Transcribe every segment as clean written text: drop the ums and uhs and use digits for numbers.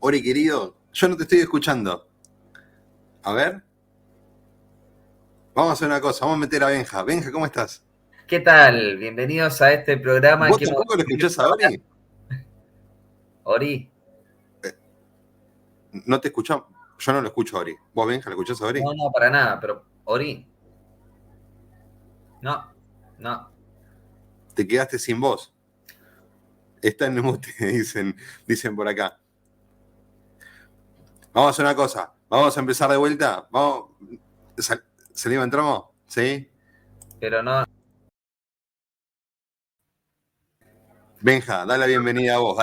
Ori, querido, yo no te estoy escuchando. A ver, vamos a hacer una cosa, vamos a meter a Benja. Benja, ¿cómo estás? ¿Qué tal? Bienvenidos a este programa ¿Vos que hemos tampoco lo decidido escuchás a llamar Ori? Ori. No te escuchamos. Yo no lo escucho a Ori. ¿Vos, Benja, lo escuchás a Ori? No, no, para nada, pero Ori. No, no. Te quedaste sin voz. Está en mute, dicen por acá. Vamos a hacer una cosa. Vamos a empezar de vuelta. Vamos. ¿Salimos, entramos? ¿Sí? Pero no. Benja, da la bienvenida a vos.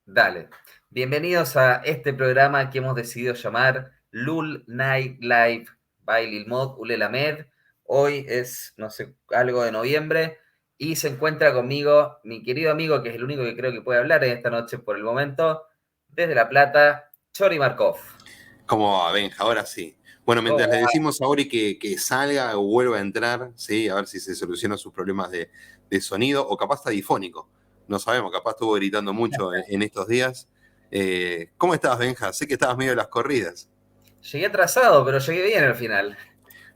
Dale. Bienvenidos a este programa que hemos decidido llamar Lul Night Live by Lil Mod Ulela Med. Hoy es, no sé, algo de noviembre y se encuentra conmigo mi querido amigo, que es el único que creo que puede hablar en esta noche por el momento, desde La Plata, Chori Markov. ¿Cómo va, Benja? Ahora sí. Bueno, ¿Cómo mientras le va? decimos a Ori que salga o vuelva a entrar, ¿sí? A ver si se solucionan sus problemas de sonido o capaz está difónico. No sabemos, capaz estuvo gritando mucho en estos días. ¿Cómo estás, Benja? Sé que estabas medio de las corridas. Llegué atrasado, pero llegué bien al final.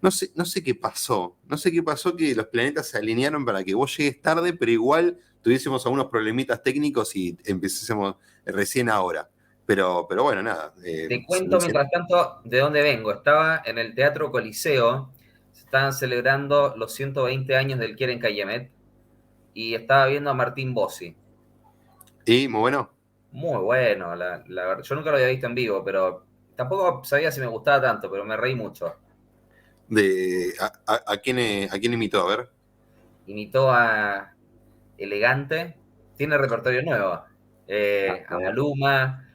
No sé qué pasó. No sé qué pasó que los planetas se alinearon para que vos llegues tarde, pero igual tuviésemos algunos problemitas técnicos y empecésemos recién ahora. Pero bueno, nada. Te cuento mientras tanto de dónde vengo. Estaba en el Teatro Coliseo, se estaban celebrando los 120 años del Keren Kayemet y estaba viendo a Martín Bossi. Y muy bueno. Muy bueno, la verdad. Yo nunca lo había visto en vivo, pero tampoco sabía si me gustaba tanto, pero me reí mucho. ¿A quién imitó? A ver. Imitó a Elegante, tiene repertorio nuevo, a Maluma,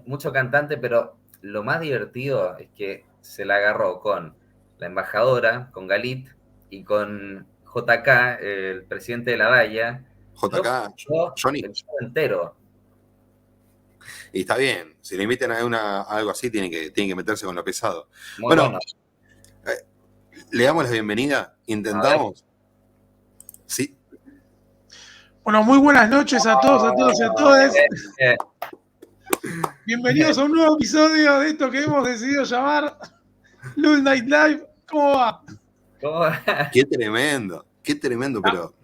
mucho cantante, pero lo más divertido es que se la agarró con la embajadora, con Galit y con JK, el presidente de la Daya, lo JK, escuchó Johnny. el show entero. Y está bien, si le invitan a algo así, tiene que meterse con lo pesado. Muy Bueno, bueno. eh, le damos la bienvenida, A ver. intentamos. Sí. Bueno, muy buenas noches a todos y a todas. Eh, Bienvenidos a un nuevo episodio de esto que hemos decidido llamar Lul Night Live. ¿Cómo va? ¿Cómo va? Qué tremendo, Ah, pero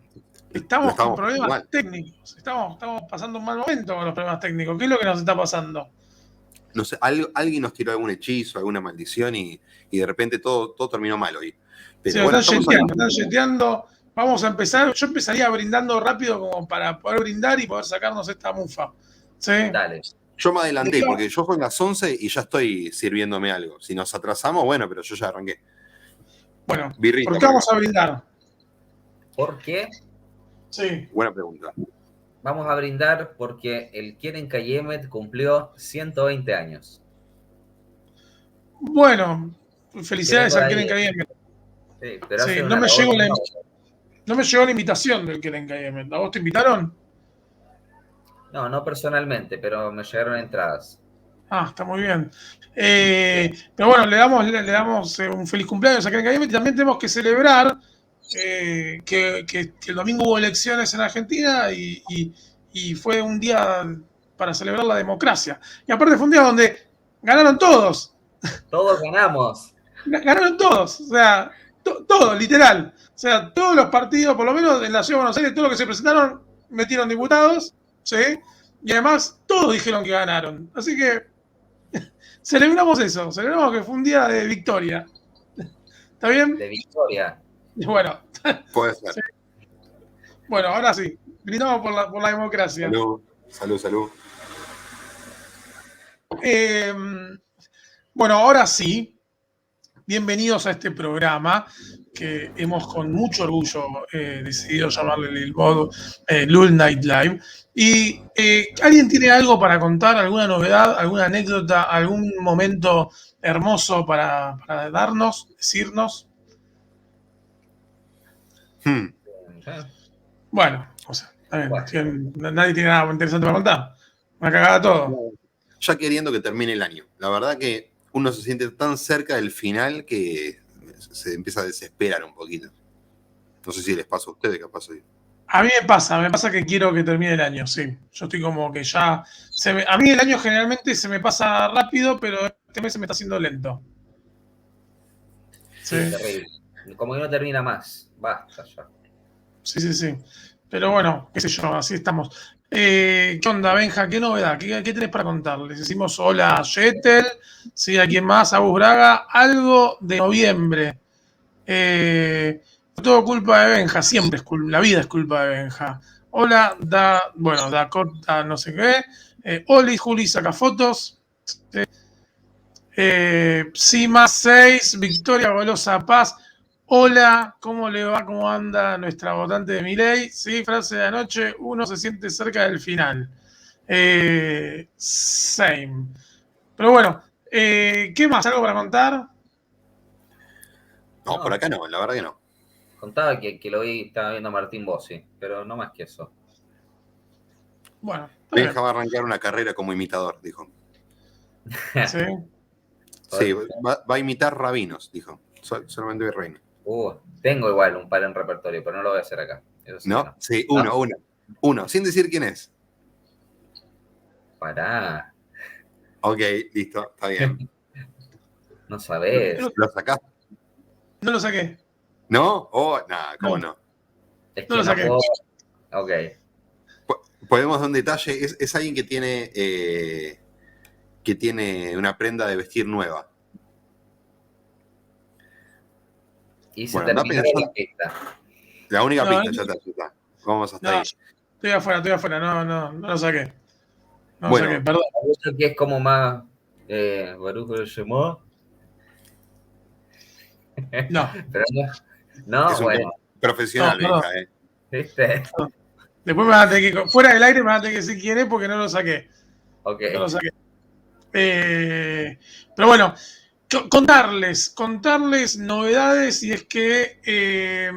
lo Estamos con estábamos pasando problemas mal. técnicos. Estamos pasando un mal momento con los problemas técnicos. ¿Qué es lo que nos está pasando? No sé, alguien nos tiró algún hechizo, alguna maldición y de repente todo terminó mal hoy. Se Pero lo bueno, están estamos yeteando, acá. están yeteando. Vamos a empezar. Yo empezaría brindando rápido como para poder brindar y poder sacarnos esta mufa. ¿Sí? Dale. Yo me ¿De adelanté qué va? porque yo fue a las 11 y ya estoy sirviéndome algo. Si nos atrasamos, bueno, pero yo ya arranqué. Bueno, ¿por Birrita qué por acá. vamos a brindar? ¿Por qué? Sí. Buena pregunta. Vamos a brindar porque el Keren Kayemet cumplió 120 años. Bueno, Que felicidades vengo de al ahí. Keren Kayemet. Sí, pero Sí, hacen una labor muy noble. no me llegó la invitación del Keren Kayemet. ¿A vos te invitaron? No, no personalmente, pero me llegaron entradas. Ah, está muy bien. Pero bueno, le damos un feliz cumpleaños a Keren Kayemet y también tenemos que celebrar que el domingo hubo elecciones en Argentina y fue un día para celebrar la democracia. Y aparte fue un día donde ganaron todos. Todos ganamos. Ganaron todos. O sea, todos, literal. O sea, todos los partidos, por lo menos en la Ciudad de Buenos Aires, todos los que se presentaron metieron diputados, ¿sí? Y además todos dijeron que ganaron. Así que celebramos eso, celebramos que fue un día de victoria. ¿Está bien? De victoria. Bueno, Puede ser. sí. Bueno, ahora sí, brindamos por la democracia. Salud, salud, salud. Eh, bueno, ahora sí, bienvenidos a este programa que hemos con mucho orgullo decidido llamarle Lil Mod, Lul Night Live. Y ¿alguien tiene algo para contar, alguna novedad, alguna anécdota, algún momento hermoso para darnos, decirnos? Hmm. Bueno, o sea, está Bueno, bien, nadie tiene nada interesante para contar. Una cagada todo. Ya queriendo que termine el año. La verdad que uno se siente tan cerca del final que se empieza a desesperar un poquito. No sé si les pasa a ustedes, capaz hoy. A mí me pasa que quiero que termine el año, sí. Yo estoy como que ya... a mí el año generalmente se me pasa rápido, pero este mes se me está haciendo lento. Sí, terrible. Como que no termina más. Basta ya. Sí. Pero bueno, qué sé yo, así estamos. ¿Qué onda, Benja? ¿Qué novedad? ¿Qué tenés para contar? Les decimos hola a Yetel, ¿sí? ¿A quién más? A Gus Braga. Algo de noviembre. Todo culpa de Benja, siempre es culpa, la vida es culpa de Benja. Hola, Dakota, no sé qué. Oli, Juli saca fotos. Sí, más 6, Victoria Golosa Paz. Hola, ¿cómo le va? ¿Cómo anda nuestra votante de Milei? Sí, frase de anoche, uno se siente cerca del final. Same. Pero bueno, ¿qué más? ¿Algo para contar? No, por acá no, la verdad que no. Contaba que lo vi, estaba viendo a Martín Bossi, pero no más que eso. Bueno, Benja va a arrancar una carrera como imitador, dijo. Sí. Sí, va a imitar rabinos, dijo. Solamente virreino. Tengo igual un par en repertorio, pero no lo voy a hacer acá. Eso sí, ¿No? Sí, ¿No? uno, sin decir quién es. Pará. Ok, listo, está bien. No sabés. ¿Lo sacás? No lo saqué. ¿No? Nada, ¿cómo no? Es No que lo no saqué. puedo. Ok. Podemos dar un detalle. Es alguien que tiene una prenda de vestir nueva. Y se Bueno, anda terminó pensando. la pista. La única No, pista, ya está. Vamos hasta ahí. Estoy afuera. No lo saqué. No Bueno. lo saqué, perdón. Hay que es como más. Baruch de Shemot. No. Pero no, Es un bueno. profesional, No, perdón. Benja, ¿Viste? Después me van a tener que, fuera del aire me van a tener que decir quién es porque no lo saqué. Ok. No lo saqué. Pero bueno, contarles novedades y es que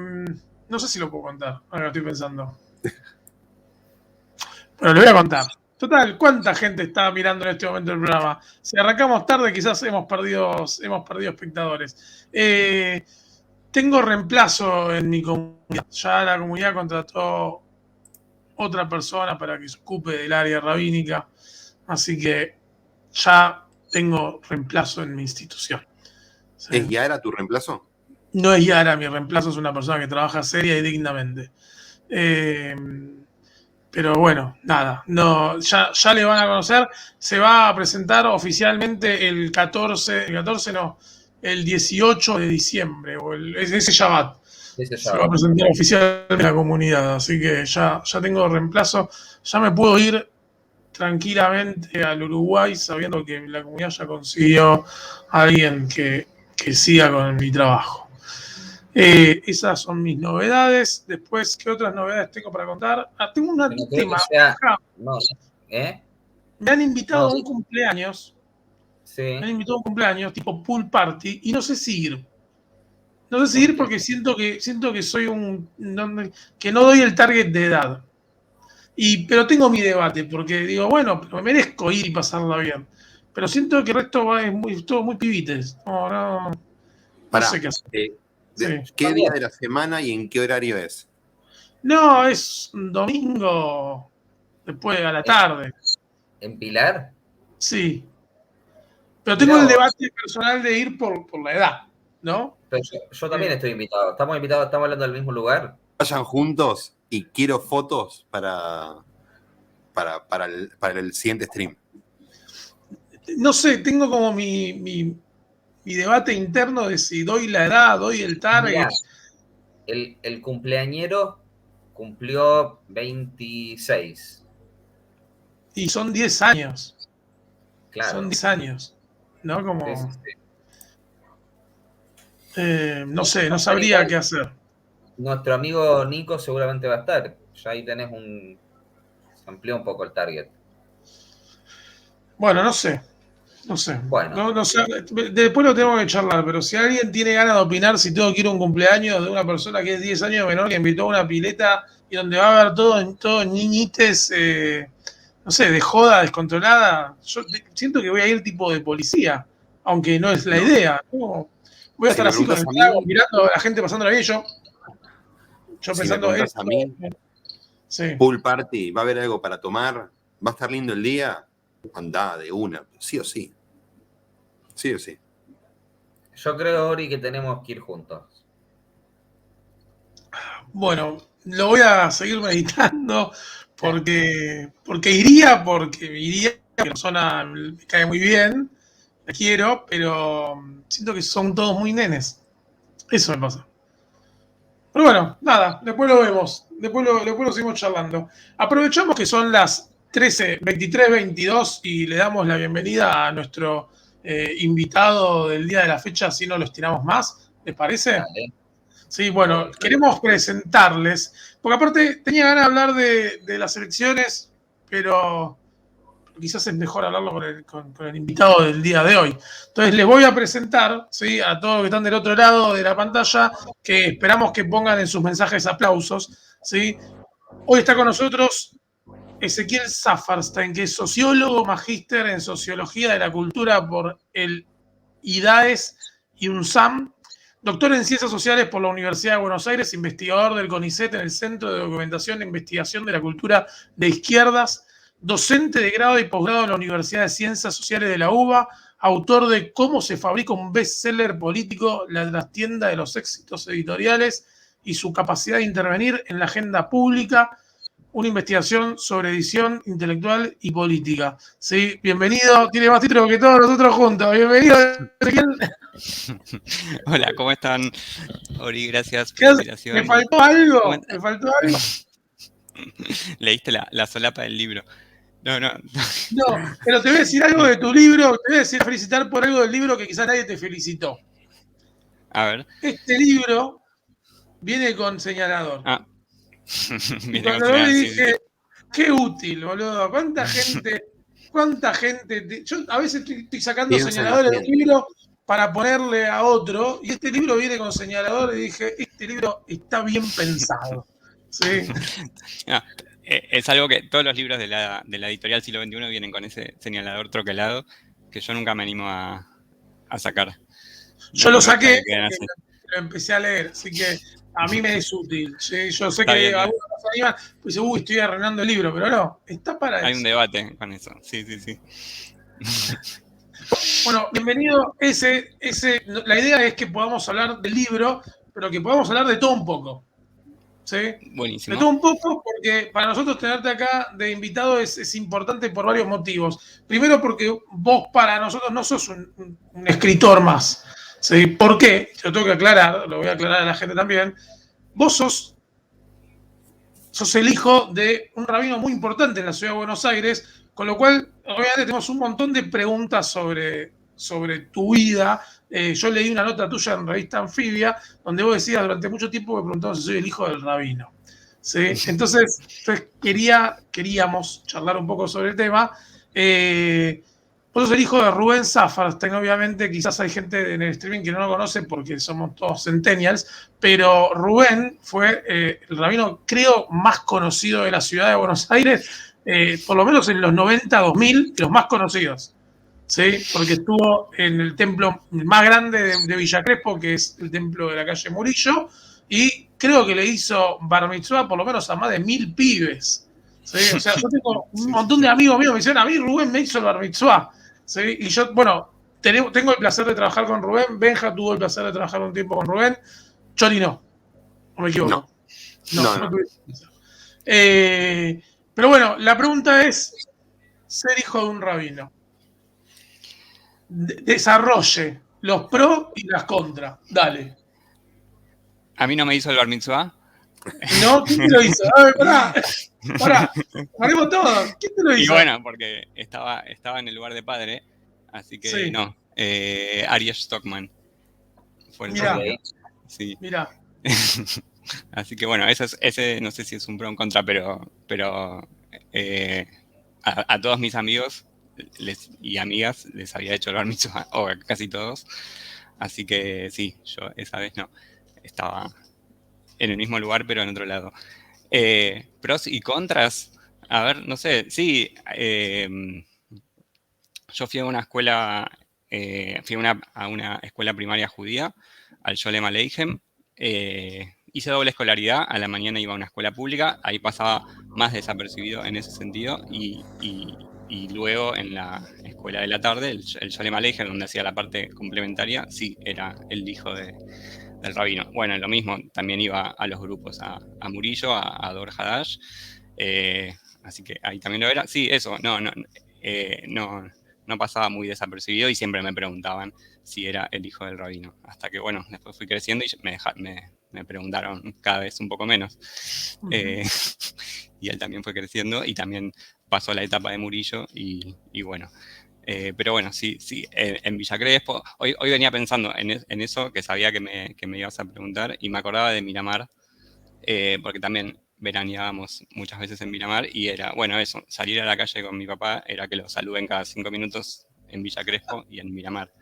no sé si lo puedo contar, ahora lo estoy pensando. Bueno, lo voy a contar. Total, ¿cuánta gente está mirando en este momento el programa? Si arrancamos tarde, quizás hemos perdido espectadores. Tengo reemplazo en mi comunidad. Ya la comunidad contrató otra persona para que se ocupe del área rabínica. Así que ya tengo reemplazo en mi institución. ¿Sí? ¿Es Yara tu reemplazo? No es Yara, mi reemplazo es una persona que trabaja seria y dignamente. Pero bueno, nada, no, ya le van a conocer. Se va a presentar oficialmente el 18 de diciembre, o ese Shabbat. Se va a presentar oficialmente en la comunidad, así que ya tengo reemplazo. Ya me puedo ir tranquilamente al Uruguay sabiendo que la comunidad ya consiguió a alguien que siga con mi trabajo. Esas son mis novedades. Después, ¿qué otras novedades tengo para contar? Tengo un tema. Me han invitado a un cumpleaños. Sí. Me han invitado a un cumpleaños tipo pool party y no sé si ir. No sé si ir porque siento que soy que no doy el target de edad. Pero tengo mi debate, porque digo, bueno, pero me merezco ir y pasarla bien. Pero siento que el resto es todo muy pibites. No sé qué hacer. ¿Qué día de la semana y en qué horario es? No, es un domingo después a la tarde. ¿En Pilar? Sí. Pero tengo el debate personal de ir por la edad, ¿no? Pero yo también estoy invitado. Estamos invitados, estamos hablando del mismo lugar. Vayan juntos y quiero fotos para el siguiente stream. No sé, tengo como mi debate interno de si doy la edad, doy el target. Mirá, el cumpleañero cumplió 26. Y son 10 años. Claro. Son 10 años. ¿No? Como. No sé, no sabría qué hacer. Nuestro amigo Nico seguramente va a estar. Ya ahí tenés se amplió un poco el target. Bueno, no sé. Bueno. No sé. Después lo tenemos que charlar, pero si alguien tiene ganas de opinar si tengo que ir a un cumpleaños de una persona que es 10 años menor que invitó a una pileta y donde va a haber todos niñites, no sé, de joda descontrolada, yo siento que voy a ir tipo de policía, aunque no es la idea. ¿No? Voy a estar así con el trago, mirando a la gente pasándola bien, yo si pensando, me preguntás a mí, Sí. pool party, va a haber algo para tomar, va a estar lindo el día, andá de una, sí o sí. Sí o sí. Yo creo, Ori, que tenemos que ir juntos. Bueno, lo voy a seguir meditando porque iría, que la persona me cae muy bien, la quiero, pero siento que son todos muy nenes. Eso me pasa. Pero bueno, nada, después lo vemos. Después lo seguimos charlando. Aprovechamos que son las 13:23:22 y le damos la bienvenida a nuestro invitado del día de la fecha, si no lo estiramos más. ¿Les parece? Dale. Sí, bueno, queremos presentarles, porque aparte tenía ganas de hablar de las elecciones, pero quizás es mejor hablarlo con el invitado del día de hoy. Entonces les voy a presentar, ¿sí?, a todos los que están del otro lado de la pantalla, que esperamos que pongan en sus mensajes aplausos, ¿sí? Hoy está con nosotros Ezequiel Safarstein, que es sociólogo, magíster en Sociología de la Cultura por el IDAES y UNSAM, doctor en Ciencias Sociales por la Universidad de Buenos Aires, investigador del CONICET en el Centro de Documentación e Investigación de la Cultura de Izquierdas, docente de grado y posgrado en la Universidad de Ciencias Sociales de la UBA, autor de Cómo se fabrica un bestseller político, la trastienda de los éxitos editoriales y su capacidad de intervenir en la agenda pública, una investigación sobre edición intelectual y política. Sí, bienvenido, tiene más títulos que todos nosotros juntos. Bienvenido, Ezequiel. Hola, ¿cómo están? Ori, gracias por la invitación. ¿Me faltó algo? ¿Me faltó algo? Leíste la solapa del libro. No. No, pero te voy a decir algo de tu libro, te voy a decir felicitar por algo del libro que quizás nadie te felicitó. A ver. Este libro viene con señalador. Ah. Y cuando lo vi dije, qué útil, boludo. ¿Cuánta gente? Yo a veces estoy sacando señaladores del libro para ponerle a otro, y este libro viene con señalador y dije, este libro está bien pensado. ¿Sí? Es algo que todos los libros de la editorial Siglo XXI vienen con ese señalador troquelado que yo nunca me animo a sacar. Yo lo saqué porque lo empecé a leer, así que a mí me es útil. ¿Sí? Yo sé que algunos se animan, pues estoy arruinando el libro, pero no, está para eso. Hay un debate con eso, sí. Bueno, bienvenido. La idea es que podamos hablar del libro, pero que podamos hablar de todo un poco. ¿Sí? Buenísimo. De todo un poco, porque para nosotros tenerte acá de invitado es importante por varios motivos. Primero, porque vos para nosotros no sos un escritor más. ¿Sí? ¿Por qué? Te lo tengo que aclarar, lo voy a aclarar a la gente también. Vos sos el hijo de un rabino muy importante en la ciudad de Buenos Aires, con lo cual, obviamente, tenemos un montón de preguntas sobre tu vida. Yo leí una nota tuya en Revista Anfibia, donde vos decías, durante mucho tiempo me preguntaban si soy el hijo del rabino. ¿Sí? Entonces queríamos charlar un poco sobre el tema. Vos sos el hijo de Rubén Safarstein, obviamente, quizás hay gente en el streaming que no lo conoce porque somos todos centennials, pero Rubén fue el rabino, creo, más conocido de la ciudad de Buenos Aires, por lo menos en los 90, 2000, los más conocidos. ¿Sí? Porque estuvo en el templo más grande de Villa Crespo, que es el templo de la calle Murillo, y creo que le hizo bar mitzvah por lo menos a más de 1000 pibes. ¿Sí? O sea, yo tengo un montón de amigos míos que me dicen, a mí Rubén me hizo el bar mitzvah. ¿Sí? Y yo, bueno, tengo el placer de trabajar con Rubén, Benja tuvo el placer de trabajar un tiempo con Rubén, Chori no me equivoco. No. Pero bueno, la pregunta es, ser hijo de un rabino. Desarrolle los pros y las contras. Dale. ¿A mí no me hizo el bar mitzvah? ¿No? ¿Quién te lo hizo? A ver, pará. Haremos todo. ¿Quién te lo hizo? Y bueno, porque estaba en el lugar de padre, así que sí. No. Aries Stockman. Fue el Mirá. Sí. Mirá. Así que bueno, ese no sé si es un pro o un contra, pero a todos mis amigos y amigas les había hecho el bar mitzvah, o casi todos. Así que sí, yo esa vez no. Estaba en el mismo lugar, pero en otro lado. Pros y contras. A ver, no sé. Sí, yo fui a una escuela, a una escuela primaria judía, al Sholem Aleichem. Hice doble escolaridad. A la mañana iba a una escuela pública. Ahí pasaba más desapercibido en ese sentido, y luego en la escuela de la tarde, el Sholem Aleichem, donde hacía la parte complementaria, sí, era el hijo del rabino. Bueno, lo mismo, también iba a los grupos, a Murillo, a Dor Hadash, así que ahí también lo era. Sí, eso, no pasaba muy desapercibido y siempre me preguntaban si era el hijo del rabino. Hasta que, bueno, después fui creciendo y me preguntaron cada vez un poco menos. Y él también fue creciendo y también pasó la etapa de Murillo y bueno. Pero bueno, sí, en Villa Crespo. Hoy venía pensando en eso, que sabía que me ibas a preguntar, y me acordaba de Miramar, porque también veraneábamos muchas veces en Miramar, y era, bueno, eso, salir a la calle con mi papá era que lo saluden cada 5 minutos en Villa Crespo y en Miramar.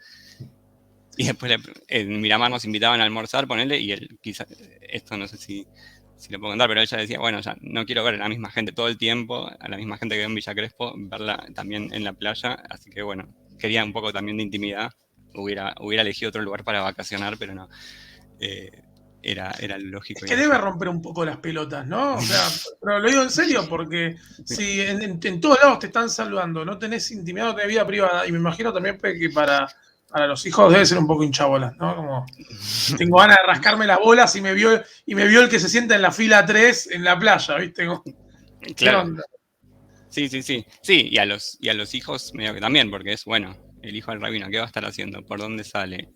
Y después en Miramar nos invitaban a almorzar, ponele, y él, quizás, esto no sé si lo puedo contar, pero ella decía, bueno, ya no quiero ver a la misma gente todo el tiempo, a la misma gente que veo en Villa Crespo, verla también en la playa, así que bueno, quería un poco también de intimidad, hubiera elegido otro lugar para vacacionar, pero no, era lógico. Es que debe romper un poco las pelotas, ¿no? O sea, pero lo digo en serio, porque si en todos lados te están saludando, no tenés intimidad, no tenés vida privada, y me imagino también que para los hijos debe ser un poco hinchabolas, ¿no? Como tengo ganas de rascarme las bolas y me vio el que se sienta en la fila 3 en la playa, ¿viste? Claro. Sí, y a los hijos medio que también, porque es, bueno, el hijo del rabino, ¿qué va a estar haciendo? ¿Por dónde sale?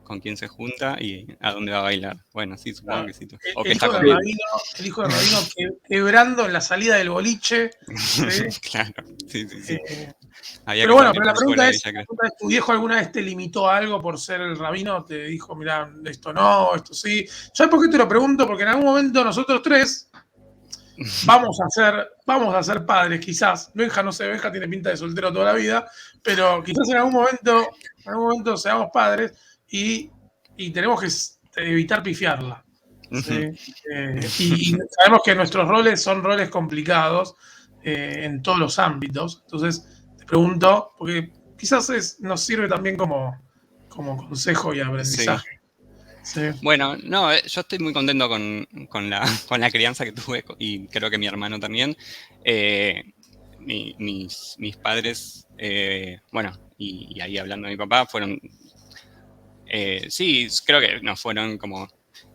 ¿Con quién se junta? ¿Y a dónde va a bailar? Bueno, sí, supongo que sí. O que está con el hijo del rabino quebrando en la salida del boliche. Claro, sí. Pero bueno, pero la pregunta es, ¿tu viejo alguna vez te limitó a algo por ser el rabino? ¿Te dijo, mira, esto no, esto sí? ¿Sabes por qué te lo pregunto? Porque en algún momento nosotros tres vamos a ser padres, quizás. Benja, no sé, Benja tiene pinta de soltero toda la vida, pero quizás en algún momento seamos padres y tenemos que evitar pifiarla. ¿sí? Y sabemos que nuestros roles son roles complicados en todos los ámbitos. Entonces, te pregunto, porque quizás nos sirve también como consejo y aprendizaje. Sí. Bueno, no, yo estoy muy contento con la crianza que tuve, y creo que mi hermano también. Mis padres, bueno, y ahí hablando de mi papá, fueron, sí, creo que nos fueron como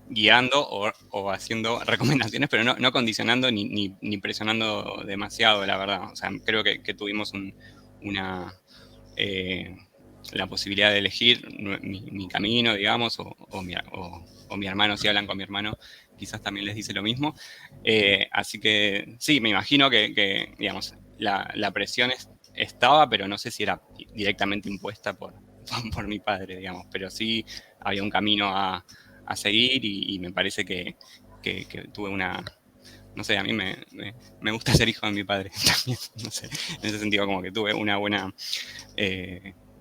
guiando o haciendo recomendaciones, pero no condicionando ni presionando demasiado, la verdad. O sea, creo que tuvimos la posibilidad de elegir mi camino, digamos, o mi hermano, si hablan con mi hermano, quizás también les dice lo mismo. Así que sí, me imagino que digamos, la presión estaba, pero no sé si era directamente impuesta por mi padre, digamos, pero sí había un camino a seguir, y me parece que tuve no sé, a mí me gusta ser hijo de mi padre también, no sé, en ese sentido como que tuve una buena,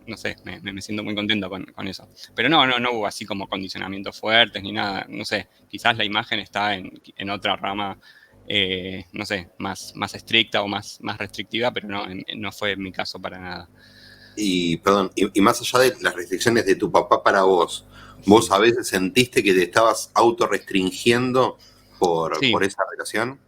no sé, me siento muy contento con eso. Pero no hubo así como condicionamientos fuertes ni nada, no sé, quizás la imagen está en otra rama, no sé, más estricta o más restrictiva, pero no fue mi caso para nada. Y perdón, y más allá de las restricciones de tu papá para vos a veces sentiste que te estabas autorrestringiendo por esa relación.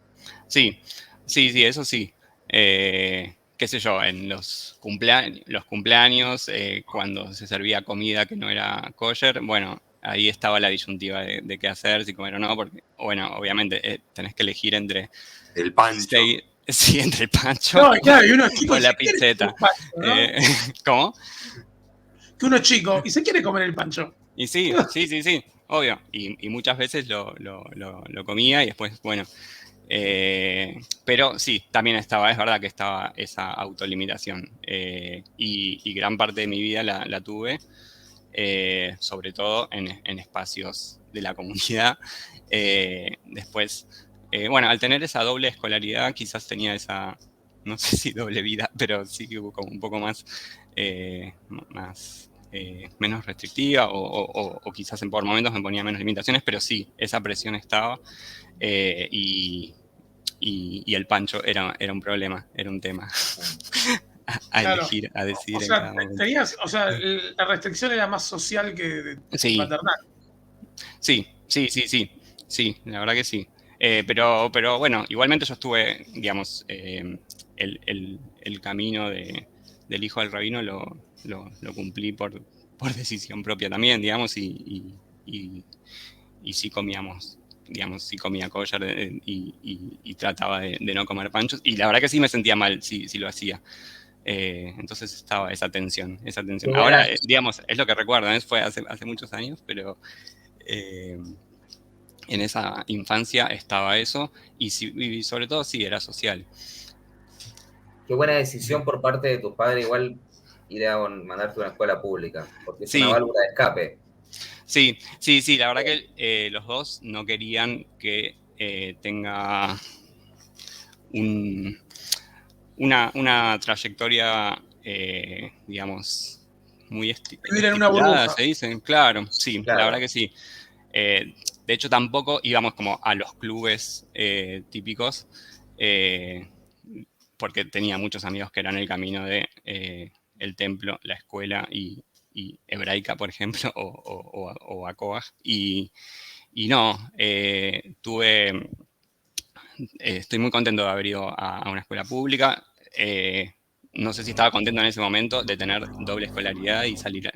Sí, eso sí. Qué sé yo, en los cumpleaños, cuando se servía comida que no era kosher, bueno, ahí estaba la disyuntiva de qué hacer, si comer o no, porque, bueno, obviamente tenés que elegir entre el pancho. Sí, entre el pancho claro, y uno es chico o la pizzeta. Pancho, ¿no? ¿Cómo? Que uno es chico y se quiere comer el pancho. Y sí, obvio. Y muchas veces lo comía y después, bueno. Pero sí, también es verdad que estaba esa autolimitación. Y gran parte de mi vida la tuve, sobre todo en espacios de la comunidad. Después, bueno, al tener esa doble escolaridad, quizás tenía esa, no sé si doble vida, pero sí que hubo como un poco más menos restrictiva, o quizás por momentos me ponía menos limitaciones, pero sí, esa presión estaba, y el pancho era un problema, era un tema a elegir, a decidir. O sea, la restricción era más social que maternal. Sí, la verdad que sí. Pero bueno, igualmente yo estuve, digamos, el camino del hijo del rabino lo cumplí por decisión propia también, digamos, y sí comíamos, digamos, sí comía kosher y trataba de no comer panchos. Y la verdad que sí me sentía mal si lo hacía. Entonces estaba esa tensión. Ahora, digamos, es lo que recuerdo, fue hace muchos años, pero en esa infancia estaba eso y sobre todo sí, era social. Qué buena decisión por parte de tus padres igual ir a mandarte a una escuela pública, porque es una válvula de escape. Sí, la verdad que los dos no querían que tenga una trayectoria, digamos, muy Vivir en una burbuja. se dicen, claro, sí, Claro. la verdad que sí. De hecho, tampoco íbamos como a los clubes típicos, porque tenía muchos amigos que eran el camino de el templo, la escuela y hebraica, por ejemplo, o ACOAG. Y no, estoy muy contento de haber ido a una escuela pública. No sé si estaba contento en ese momento de tener doble escolaridad y salir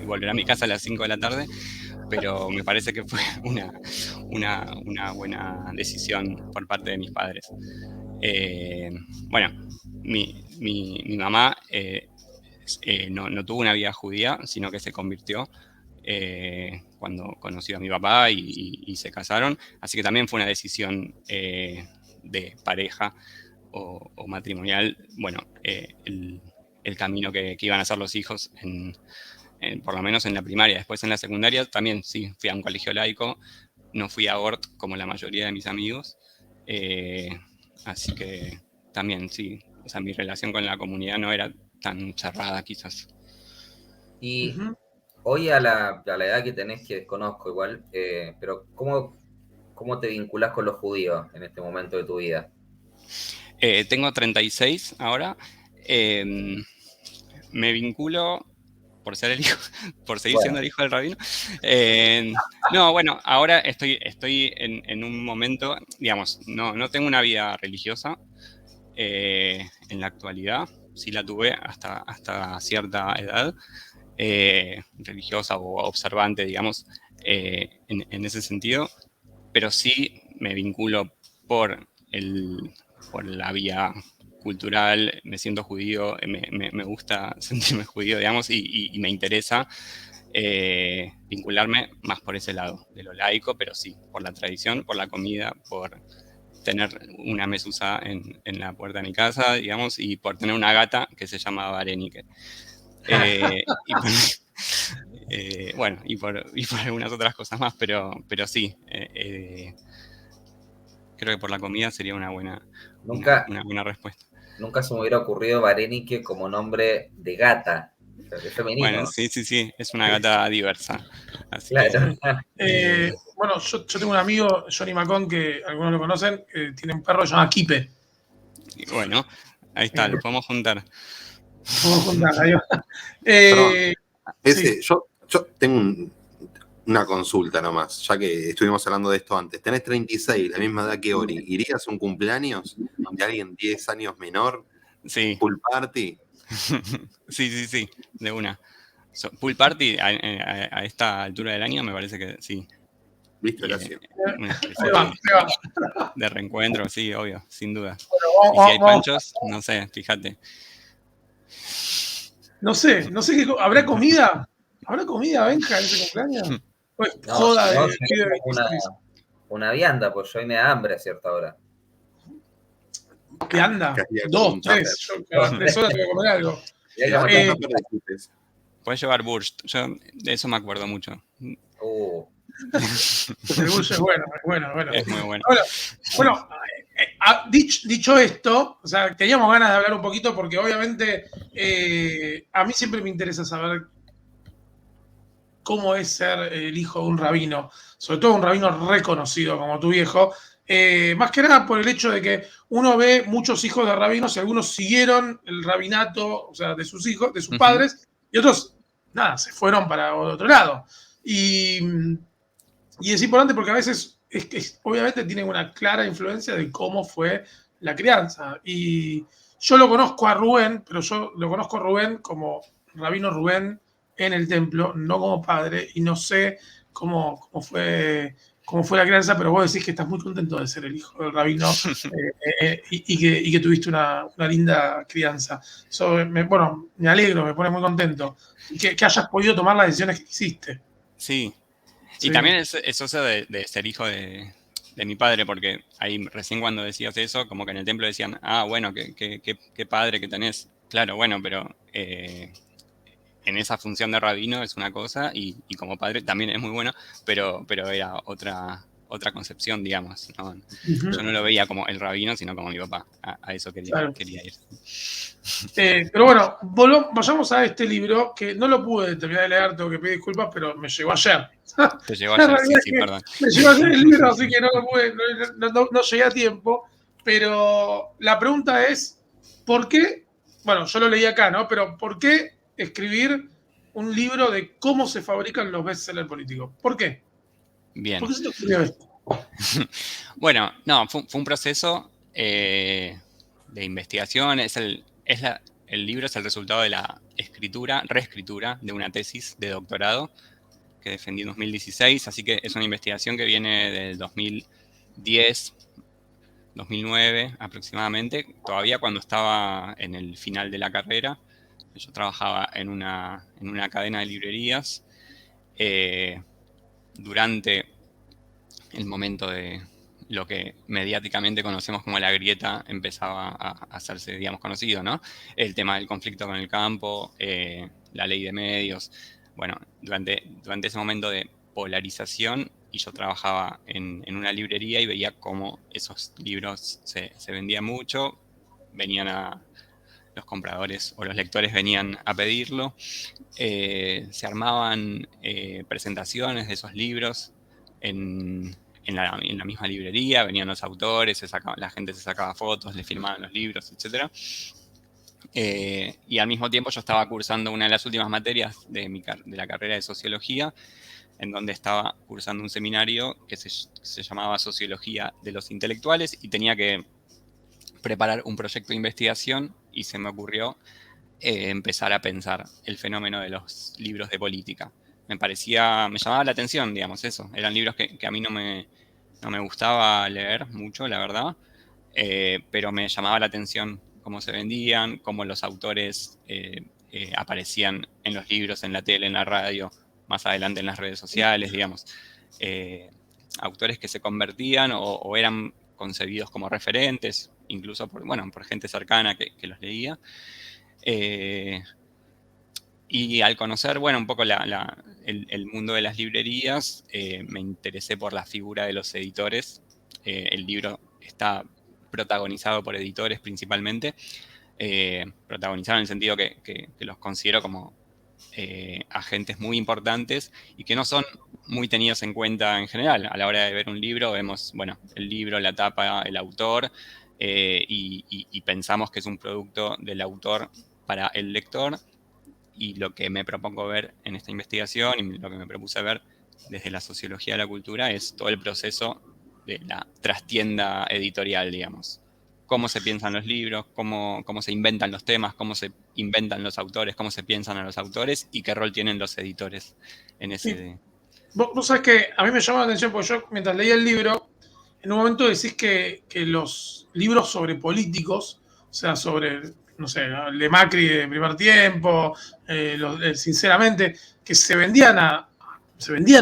y volver a mi casa a las 5 de la tarde, pero me parece que fue una buena decisión por parte de mis padres. Bueno, mi mamá no tuvo una vida judía, sino que se convirtió cuando conoció a mi papá y se casaron, así que también fue una decisión de pareja o matrimonial, bueno, el camino que iban a hacer los hijos por lo menos en la primaria. Después en la secundaria también sí, fui a un colegio laico, no fui a Ort como la mayoría de mis amigos, así que también sí, o sea, mi relación con la comunidad no era tan cerrada quizás. Y hoy a la edad que tenés, que desconozco igual, pero ¿cómo te vinculás con los judíos en este momento de tu vida? Tengo 36 ahora. Me vinculo por ser el hijo, por seguir siendo el hijo del rabino. No, bueno, ahora estoy en un momento, digamos, no tengo una vida religiosa en la actualidad. Sí la tuve hasta cierta edad, religiosa o observante, digamos, en ese sentido. Pero sí me vinculo por la vía cultural, me siento judío, me gusta sentirme judío, digamos, y me interesa vincularme más por ese lado, de lo laico, pero sí, por la tradición, por la comida, por tener una mezuzá en la puerta de mi casa, digamos, y por tener una gata que se llama Varenike. Bueno, y por algunas otras cosas más, pero sí, creo que por la comida sería una buena respuesta. Nunca se me hubiera ocurrido Varenike como nombre de gata, de femenino. Bueno, sí, es una gata diversa. Así claro. Bueno, yo tengo un amigo, Johnny Macón, que algunos lo conocen, que tiene un perro que se llama Kipe. Bueno, ahí está, lo podemos juntar. Podemos juntar, ahí va. Sí. Yo tengo una consulta nomás, ya que estuvimos hablando de esto antes. Tenés 36, la misma edad que Ori. ¿Irías a un cumpleaños de alguien 10 años menor? Sí. ¿Pool party? Sí, de una. Pool party a esta altura del año me parece que sí. ¿Viste? Gracias. Una especie de reencuentro, sí, obvio, sin duda. Bueno, y si hay panchos, no sé, fíjate. No sé qué. ¿Habrá comida? ¿Habrá comida, Benja, en ese cumpleaños? Pues, joda de una vianda, pues yo hoy me da hambre a cierta hora. ¿Qué anda? 2, 3. Yo cada 3 horas tengo que comer algo. Puedes llevar Burst. Yo de eso me acuerdo mucho. El Burst es bueno. Es muy bueno. Bueno, dicho esto, o sea, teníamos ganas de hablar un poquito porque obviamente a mí siempre me interesa saber cómo es ser el hijo de un rabino, sobre todo un rabino reconocido como tu viejo, más que nada por el hecho de que uno ve muchos hijos de rabinos y algunos siguieron el rabinato, o sea, de sus hijos, de sus padres, y otros, nada, se fueron para otro lado. Y es importante porque a veces es que obviamente tiene una clara influencia de cómo fue la crianza. Y yo lo conozco a Rubén, pero yo lo conozco a Rubén como Rabino Rubén en el templo, no como padre, y no sé cómo fue la crianza, pero vos decís que estás muy contento de ser el hijo del rabino y que tuviste una linda crianza. Bueno, me alegro, me pone muy contento que hayas podido tomar las decisiones que hiciste. Sí. Sí. Y también es eso de ser hijo de mi padre, porque ahí recién cuando decías eso, como que en el templo decían, bueno, qué padre que tenés. Claro, bueno, pero en esa función de rabino es una cosa y como padre también es muy bueno, pero era otra concepción, digamos, ¿no? Uh-huh. Yo no lo veía como el rabino, sino como mi papá. A eso quería ir. Pero bueno, vayamos a este libro, que no lo pude terminar de leer, tengo que pedir disculpas, pero me llegó ayer. Te llegó ayer, sí, perdón. Me llegó ayer el libro, así que no lo pude, no llegué a tiempo. Pero la pregunta es, ¿por qué? Bueno, yo lo leí acá, ¿no? Pero ¿por qué escribir un libro de cómo se fabrican los bestsellers políticos? ¿Por qué? Bien. ¿Por qué se te ocurrió esto? Bueno, no, fue un proceso de investigación. El libro es el resultado de la reescritura de una tesis de doctorado que defendí en 2016, así que es una investigación que viene del 2010, 2009 aproximadamente, todavía cuando estaba en el final de la carrera. Yo trabajaba en una cadena de librerías durante el momento de lo que mediáticamente conocemos como la grieta empezaba a hacerse, digamos, conocido, ¿no? El tema del conflicto con el campo, la ley de medios. Bueno, durante ese momento de polarización, y yo trabajaba en una librería y veía cómo esos libros se vendían mucho, los compradores o los lectores venían a pedirlo, se armaban presentaciones de esos libros en la misma librería, venían los autores, la gente se sacaba fotos, le firmaban los libros, etc. Y al mismo tiempo yo estaba cursando una de las últimas materias de la carrera de Sociología, en donde estaba cursando un seminario que se llamaba Sociología de los Intelectuales, y tenía que preparar un proyecto de investigación, y se me ocurrió empezar a pensar el fenómeno de los libros de política. Me llamaba la atención, digamos, eso. Eran libros que a mí no me gustaba leer mucho, la verdad, pero me llamaba la atención cómo se vendían, cómo los autores aparecían en los libros, en la tele, en la radio, más adelante en las redes sociales, digamos. Autores que se convertían o eran concebidos como referentes, incluso por gente cercana que los leía. Y al conocer, un poco el mundo de las librerías, me interesé por la figura de los editores. El libro está protagonizado por editores principalmente, protagonizado en el sentido que los considero como agentes muy importantes y que no son muy tenidos en cuenta en general. A la hora de ver un libro vemos, el libro, la tapa, el autor, y pensamos que es un producto del autor para el lector. Y lo que me propongo ver en esta investigación y lo que me propuse ver desde la sociología de la cultura es todo el proceso de la trastienda editorial, digamos. Cómo se piensan los libros, cómo se inventan los temas, cómo se inventan los autores, cómo se piensan a los autores y qué rol tienen los editores en ese... Sí. Vos sabés que a mí me llamó la atención porque yo, mientras leía el libro, en un momento decís que los libros sobre políticos, o sea, sobre, no sé, el de Macri de Primer Tiempo, sinceramente, que se vendían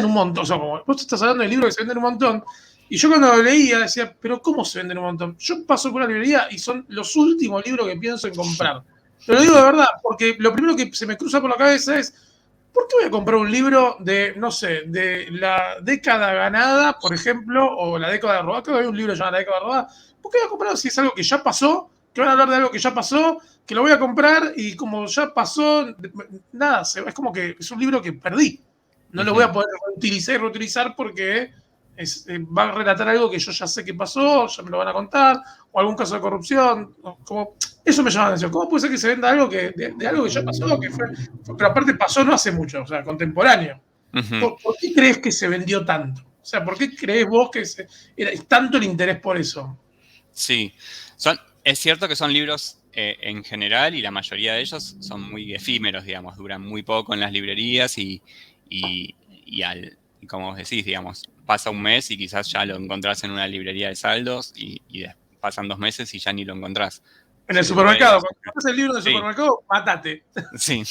un montón. O sea, como vos estás hablando de libros que se venden un montón. Y yo cuando lo leía decía, pero ¿cómo se venden un montón? Yo paso por una librería y son los últimos libros que pienso en comprar. Pero lo digo de verdad, porque lo primero que se me cruza por la cabeza es, ¿por qué voy a comprar un libro de, no sé, de la década ganada, por ejemplo, o la década robada? Creo que hay un libro llamado La década robada. ¿Por qué voy a comprar si es algo que ya pasó? Que van a hablar de algo que ya pasó, que lo voy a comprar y como ya pasó, nada, es como que es un libro que perdí. No lo voy a poder reutilizar porque va a relatar algo que yo ya sé que pasó, ya me lo van a contar, o algún caso de corrupción. Como, eso me llama la atención. ¿Cómo puede ser que se venda algo de algo que ya pasó? Pero aparte pasó no hace mucho, o sea, contemporáneo. ¿Por qué crees que se vendió tanto? O sea, ¿por qué crees vos que es tanto el interés por eso? Sí, es cierto que son libros en general y la mayoría de ellos son muy efímeros, digamos, duran muy poco en las librerías y como vos decís, digamos, pasa un mes y quizás ya lo encontrás en una librería de saldos y pasan 2 meses y ya ni lo encontrás. En el Sí, supermercado, cuando compras el libro del sí. supermercado, mátate. Sí.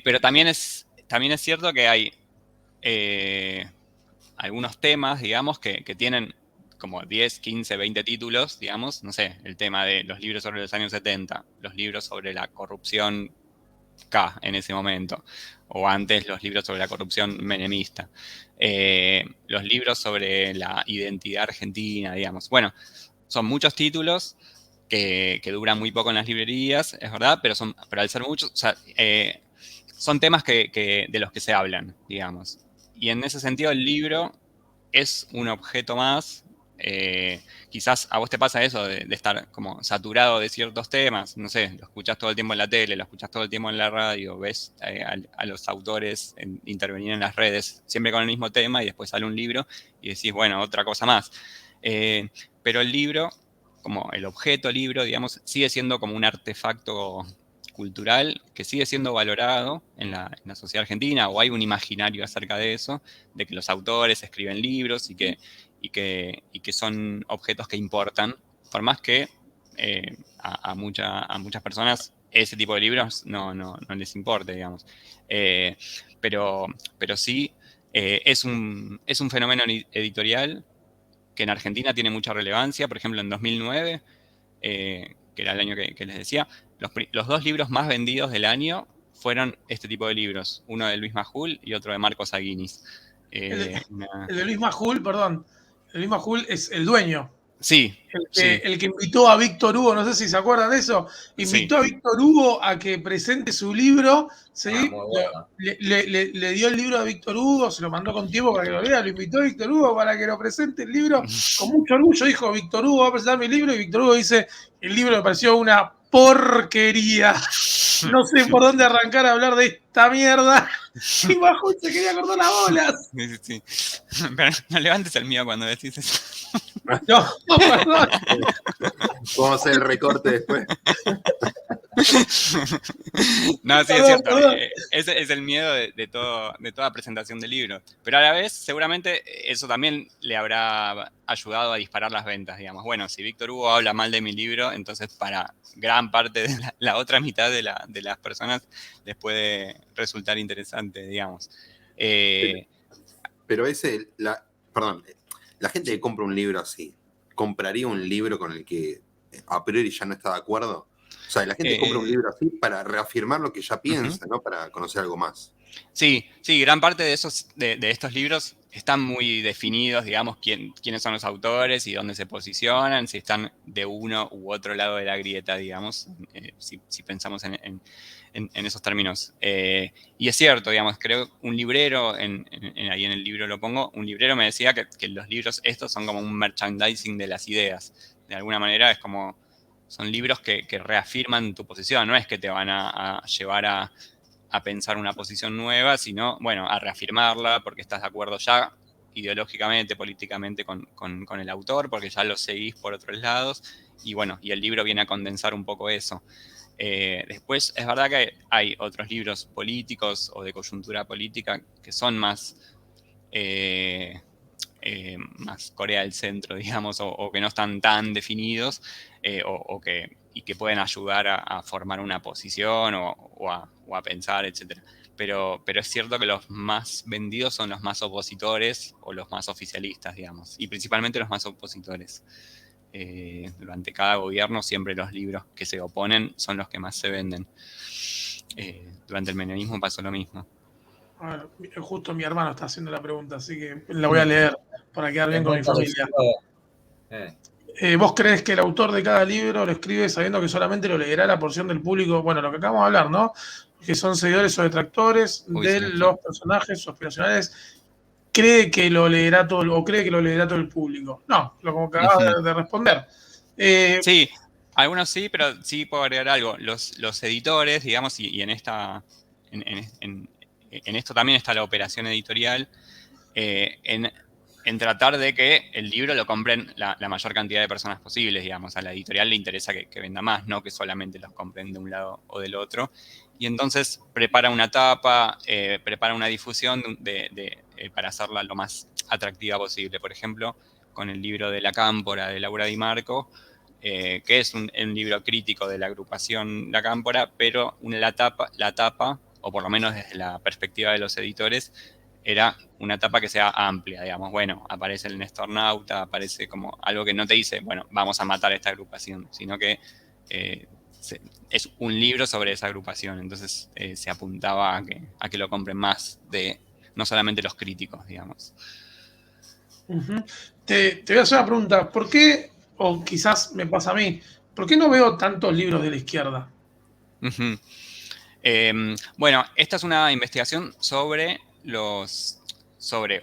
Pero también es cierto que hay algunos temas, digamos, que tienen como 10, 15, 20 títulos, digamos, no sé, el tema de los libros sobre los años 70, los libros sobre la corrupción K en ese momento, o antes los libros sobre la corrupción menemista, los libros sobre la identidad argentina, digamos. Bueno, son muchos títulos que duran muy poco en las librerías, es verdad, pero al ser muchos, o sea, son temas de los que se hablan, digamos. Y en ese sentido el libro es un objeto más. Quizás a vos te pasa eso de estar como saturado de ciertos temas, no sé, lo escuchás todo el tiempo en la tele, lo escuchás todo el tiempo en la radio, ves a los autores intervenir en las redes siempre con el mismo tema y después sale un libro y decís, bueno, otra cosa más. Pero el libro, como el objeto libro, digamos, sigue siendo como un artefacto cultural que sigue siendo valorado en la sociedad argentina, o hay un imaginario acerca de eso, de que los autores escriben libros y que son objetos que importan, por más que a muchas personas ese tipo de libros no les importe, digamos. Pero sí, es un fenómeno editorial que en Argentina tiene mucha relevancia. Por ejemplo, en 2009, que era el año que les decía, los 2 libros más vendidos del año fueron este tipo de libros, uno de Luis Majul y otro de Marcos Aguinis. El de Luis Majul, perdón, el Luis Majul es el dueño. Sí, El que invitó a Víctor Hugo, no sé si se acuerdan de eso, invitó a Víctor Hugo a que presente su libro, ¿sí? Bueno. Le dio el libro a Víctor Hugo, se lo mandó con tiempo para que lo lea, lo invitó a Víctor Hugo para que lo presente el libro, con mucho orgullo dijo, Víctor Hugo va a presentar mi libro, y Víctor Hugo dice, el libro me pareció una porquería, no sé por dónde arrancar a hablar de esta mierda, y Majul se quería cortar las bolas. Sí. Pero no levantes el mío cuando decís eso. No, perdón. Vamos a hacer el recorte después. No, sí, es cierto. Ese es el miedo de toda presentación de libro. Pero a la vez, seguramente eso también le habrá ayudado a disparar las ventas, digamos. Bueno, si Víctor Hugo habla mal de mi libro, entonces para gran parte de la otra mitad de las personas les puede resultar interesante, digamos. Pero perdón, la gente que compra un libro así, ¿compraría un libro con el que a priori ya no está de acuerdo? O sea, la gente compra un libro así para reafirmar lo que ya piensa, ¿no? Para conocer algo más. Sí, gran parte de estos libros están muy definidos, digamos, quiénes son los autores y dónde se posicionan, si están de uno u otro lado de la grieta, digamos, si pensamos en esos términos. Y es cierto, digamos, creo que un librero, ahí en el libro lo pongo, un librero me decía que los libros estos son como un merchandising de las ideas. De alguna manera es como, son libros que reafirman tu posición, no es que te van a llevar a pensar una posición nueva, sino, bueno, a reafirmarla porque estás de acuerdo ya ideológicamente, políticamente con el autor, porque ya lo seguís por otros lados, y bueno, y el libro viene a condensar un poco eso. Después, es verdad que hay otros libros políticos o de coyuntura política que son más Corea del Centro, digamos, o que no están tan definidos, y que pueden ayudar a formar una posición o a pensar, etc. Pero es cierto que los más vendidos son los más opositores o los más oficialistas, digamos, y principalmente los más opositores. Durante cada gobierno siempre los libros que se oponen son los que más se venden. Durante el menemismo pasó lo mismo. A ver, justo mi hermano está haciendo la pregunta, así que la voy a leer para quedar bien con mi familia. ¿Vos crees que el autor de cada libro lo escribe sabiendo que solamente lo leerá la porción del público? Bueno, lo que acabamos de hablar, ¿no? Que son seguidores o detractores de los personajes aspiracionales. ¿Cree que lo leerá todo o cree que lo leerá todo el público? No, lo como que acabas de responder. Sí, algunos sí, pero sí puedo agregar algo. Los editores, digamos, y en esto también está la operación editorial, en tratar de que el libro lo compren la mayor cantidad de personas posibles, digamos. A la editorial le interesa que venda más, no que solamente los compren de un lado o del otro. Y entonces prepara una tapa, prepara una difusión para hacerla lo más atractiva posible. Por ejemplo, con el libro de La Cámpora, de Laura Di Marco, que es un libro crítico de la agrupación La Cámpora, pero la tapa, o por lo menos desde la perspectiva de los editores, era una tapa que sea amplia, digamos. Bueno, aparece el Néstor Nauta, aparece como algo que no te dice, bueno, vamos a matar a esta agrupación, sino que es un libro sobre esa agrupación. Entonces se apuntaba a que lo compren más no solamente los críticos, digamos. Te voy a hacer una pregunta. ¿Por qué, o quizás me pasa a mí, por qué no veo tantos libros de la izquierda? Bueno, esta es una investigación sobre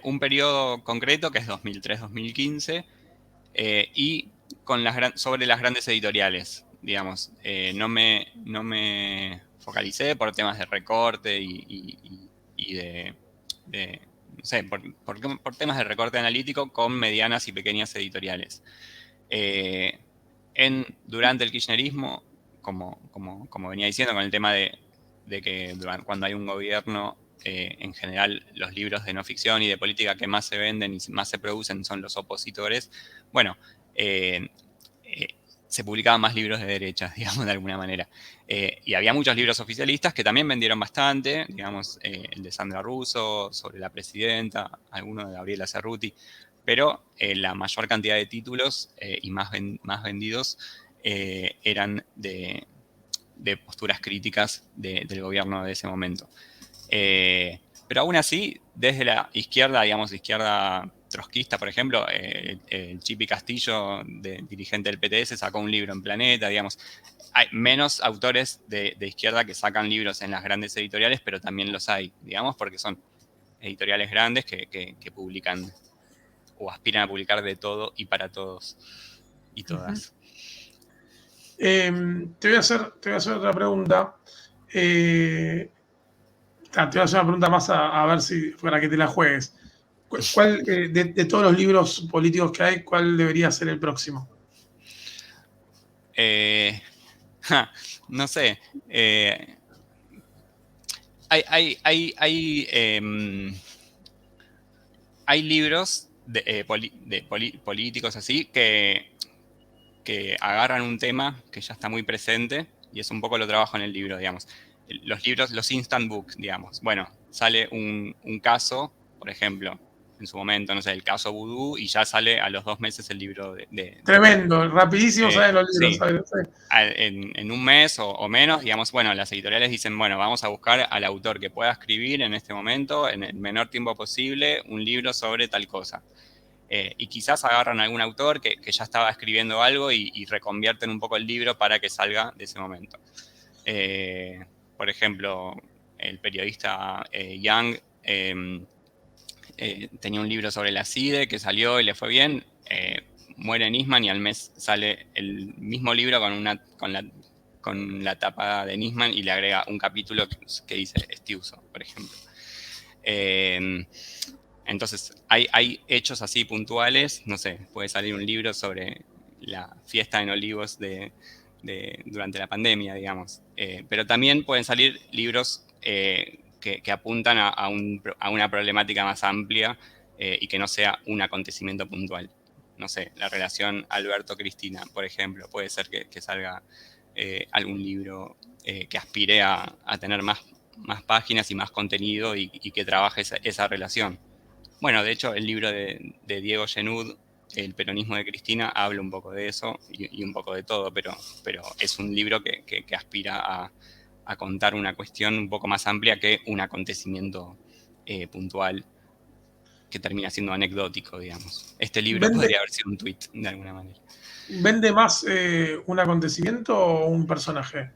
un periodo concreto que es 2003-2015 y sobre las grandes editoriales, digamos. No me focalicé por temas de recorte y no sé, por temas de recorte analítico con medianas y pequeñas editoriales. Durante el kirchnerismo, como venía diciendo, con el tema de que cuando hay un gobierno, en general los libros de no ficción y de política que más se venden y más se producen son los opositores. Bueno, se publicaban más libros de derechas, digamos, de alguna manera. Y había muchos libros oficialistas que también vendieron bastante, digamos, el de Sandra Russo, sobre la presidenta, alguno de Gabriela Cerruti, pero la mayor cantidad de títulos y más vendidos eran de posturas críticas del gobierno de ese momento. Pero aún así, desde la izquierda, digamos, izquierda trotskista, por ejemplo, el Chipi Castillo, dirigente del PTS, sacó un libro en Planeta, digamos. Hay menos autores de izquierda que sacan libros en las grandes editoriales, pero también los hay, digamos, porque son editoriales grandes que publican o aspiran a publicar de todo y para todos y todas. Te voy a hacer otra pregunta. Te voy a hacer una pregunta más a ver si para que te la juegues. ¿Cuál de todos los libros políticos que hay, cuál debería ser el próximo? No sé. Hay libros de políticos así que agarran un tema que ya está muy presente y es un poco lo trabajo en el libro, digamos. Los libros, los instant books, digamos. Bueno, sale un caso, por ejemplo, en su momento, no sé, el caso Vudú, y ya sale a los 2 meses el libro Tremendo, rapidísimo salen los libros. Sí. ¿Sabes? En un mes o menos, digamos, bueno, las editoriales dicen, bueno, vamos a buscar al autor que pueda escribir en este momento, en el menor tiempo posible, un libro sobre tal cosa. Y quizás agarran a algún autor que ya estaba escribiendo algo y reconvierten un poco el libro para que salga de ese momento. Por ejemplo, el periodista Young tenía un libro sobre la CIDE que salió y le fue bien. Muere Nisman y al mes sale el mismo libro con la tapa de Nisman y le agrega un capítulo que dice Estiuso, por ejemplo. Entonces, hay hechos así puntuales, no sé, puede salir un libro sobre la fiesta en Olivos durante la pandemia, digamos. Pero también pueden salir libros que apuntan a una problemática más amplia y que no sea un acontecimiento puntual. No sé, la relación Alberto-Cristina, por ejemplo, puede ser que salga algún libro que aspire a tener más páginas y más contenido y que trabaje esa relación. Bueno, de hecho, el libro de Diego Genud, El peronismo de Cristina, habla un poco de eso y un poco de todo, pero es un libro que aspira a contar una cuestión un poco más amplia que un acontecimiento puntual que termina siendo anecdótico, digamos. Este libro podría haber sido un tuit, de alguna manera. ¿Vende más un acontecimiento o un personaje?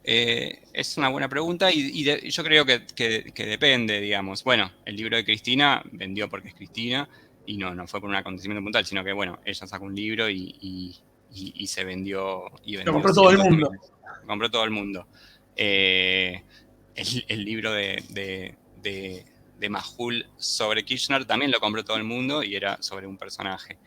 Es una buena pregunta y yo creo que depende, digamos. Bueno, el libro de Cristina vendió porque es Cristina y no fue por un acontecimiento puntual, sino que, bueno, ella sacó un libro y se vendió. Lo compró todo el mundo. Compró todo el mundo. El libro de de Majul sobre Kirchner también lo compró todo el mundo y era sobre un personaje.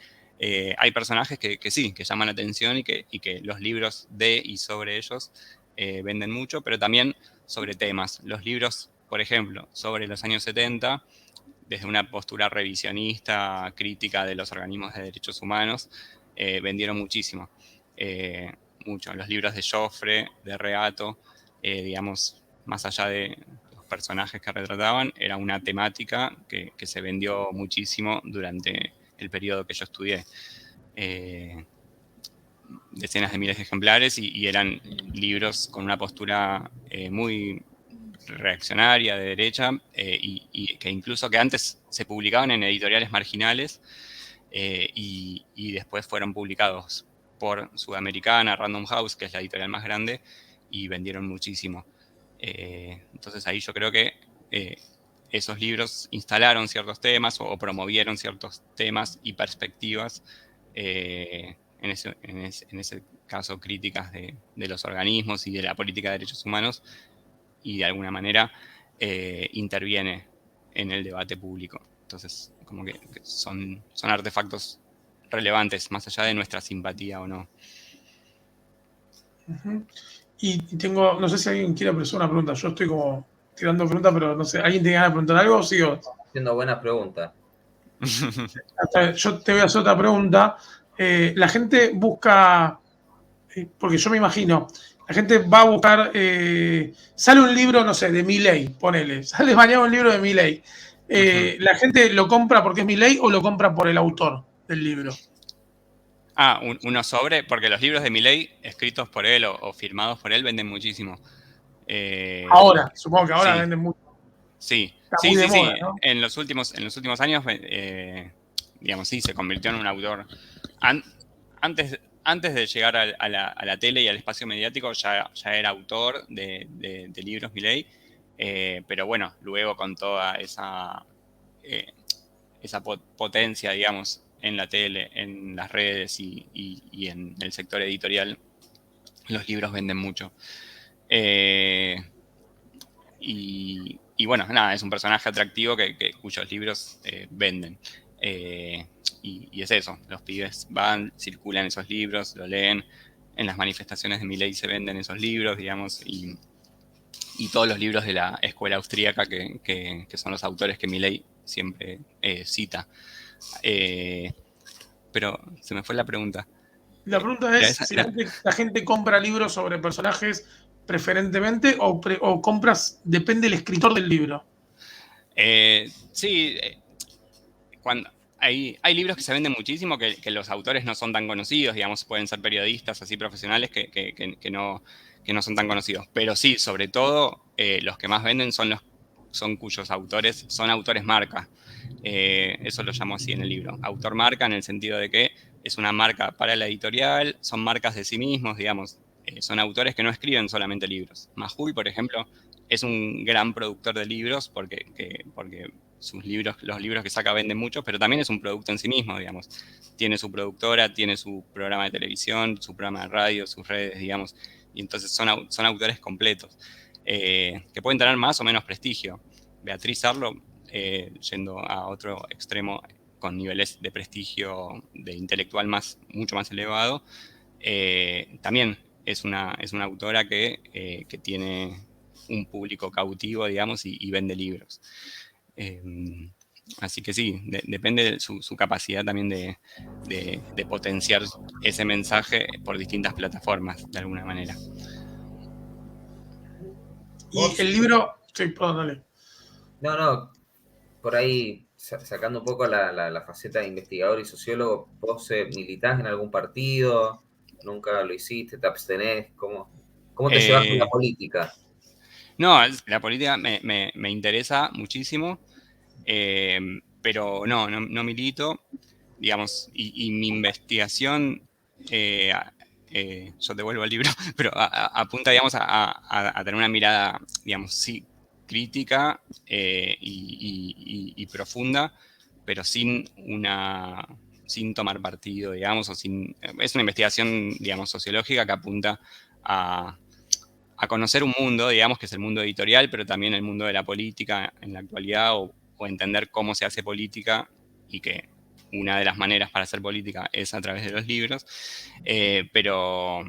Hay personajes que sí, que llaman la atención y que los libros de y sobre ellos venden mucho, pero también sobre temas. Los libros, por ejemplo, sobre los años 70, desde una postura revisionista, crítica de los organismos de derechos humanos, vendieron muchísimo. Mucho. Los libros de Joffre, de Reato, digamos, más allá de los personajes que retrataban, era una temática que se vendió muchísimo durante el periodo que yo estudié. Decenas de miles de ejemplares y eran libros con una postura muy reaccionaria, de derecha, y que incluso que antes se publicaban en editoriales marginales y después fueron publicados por Sudamericana, Random House, que es la editorial más grande, y vendieron muchísimo. Entonces ahí yo creo que esos libros instalaron ciertos temas o promovieron ciertos temas y perspectivas, en ese caso críticas de los organismos y de la política de derechos humanos, y de alguna manera interviene en el debate público. Entonces, como que son artefactos relevantes, más allá de nuestra simpatía o no. Y tengo, no sé si alguien quiere hacer una pregunta. Yo estoy como tirando preguntas, pero no sé, ¿alguien tiene ganas de preguntar algo o sigo? Haciendo buenas preguntas. Yo te voy a hacer otra pregunta. La gente busca, porque yo me imagino, la gente va a buscar, sale un libro, no sé, de Milei, ponele, sale mañana un libro de Milei. ¿La gente lo compra porque es Milei o lo compra por el autor del libro? Uno sobre, porque los libros de Milei, escritos por él o firmados por él, venden muchísimo. Ahora, supongo que ahora sí. venden mucho. Sí, Está sí, muy de sí, moda, sí. ¿no? En los últimos años, digamos, sí, se convirtió en un autor. Antes de llegar a la tele y al espacio mediático, ya era autor de libros Milei, pero bueno, luego con toda esa potencia, digamos, en la tele, en las redes y en el sector editorial, los libros venden mucho. Y bueno, nada, es un personaje atractivo cuyos libros venden. Y es eso, los pibes van, circulan esos libros, lo leen, en las manifestaciones de Milei se venden esos libros, digamos, y todos los libros de la escuela austríaca que son los autores que Milei siempre cita. Pero se me fue la pregunta. La pregunta es si la gente compra libros sobre personajes preferentemente o compras, depende del escritor del libro. Sí, cuando hay libros que se venden muchísimo que los autores no son tan conocidos, digamos, pueden ser periodistas así profesionales que no son tan conocidos. Pero sí, sobre todo, los que más venden son cuyos autores son autores marca. Eso lo llamo así en el libro. Autor marca en el sentido de que es una marca para la editorial, son marcas de sí mismos, digamos. Son autores que no escriben solamente libros. Majul, por ejemplo, es un gran productor de libros porque los libros que saca venden mucho, pero también es un producto en sí mismo, digamos. Tiene su productora, tiene su programa de televisión, su programa de radio, sus redes, digamos. Y entonces son autores completos, que pueden tener más o menos prestigio. Beatriz Arlo, yendo a otro extremo, con niveles de prestigio de intelectual mucho más elevado, también es una autora que tiene un público cautivo, digamos, y vende libros. Así que sí, depende de su capacidad también de potenciar ese mensaje por distintas plataformas, de alguna manera. Y el libro... Sí, perdón, dale. No, por ahí, sacando un poco la faceta de investigador y sociólogo, ¿vos militás en algún partido? ¿Nunca lo hiciste? ¿Te abstenés? ¿Cómo te llevas con la política? No, la política me interesa muchísimo, pero no milito, digamos, y mi investigación, yo te vuelvo al libro, pero apunta, digamos, a tener una mirada, digamos, sí, crítica y profunda, pero sin tomar partido, digamos, es una investigación, digamos, sociológica que apunta a conocer un mundo, digamos, que es el mundo editorial, pero también el mundo de la política en la actualidad entender cómo se hace política y que una de las maneras para hacer política es a través de los libros, pero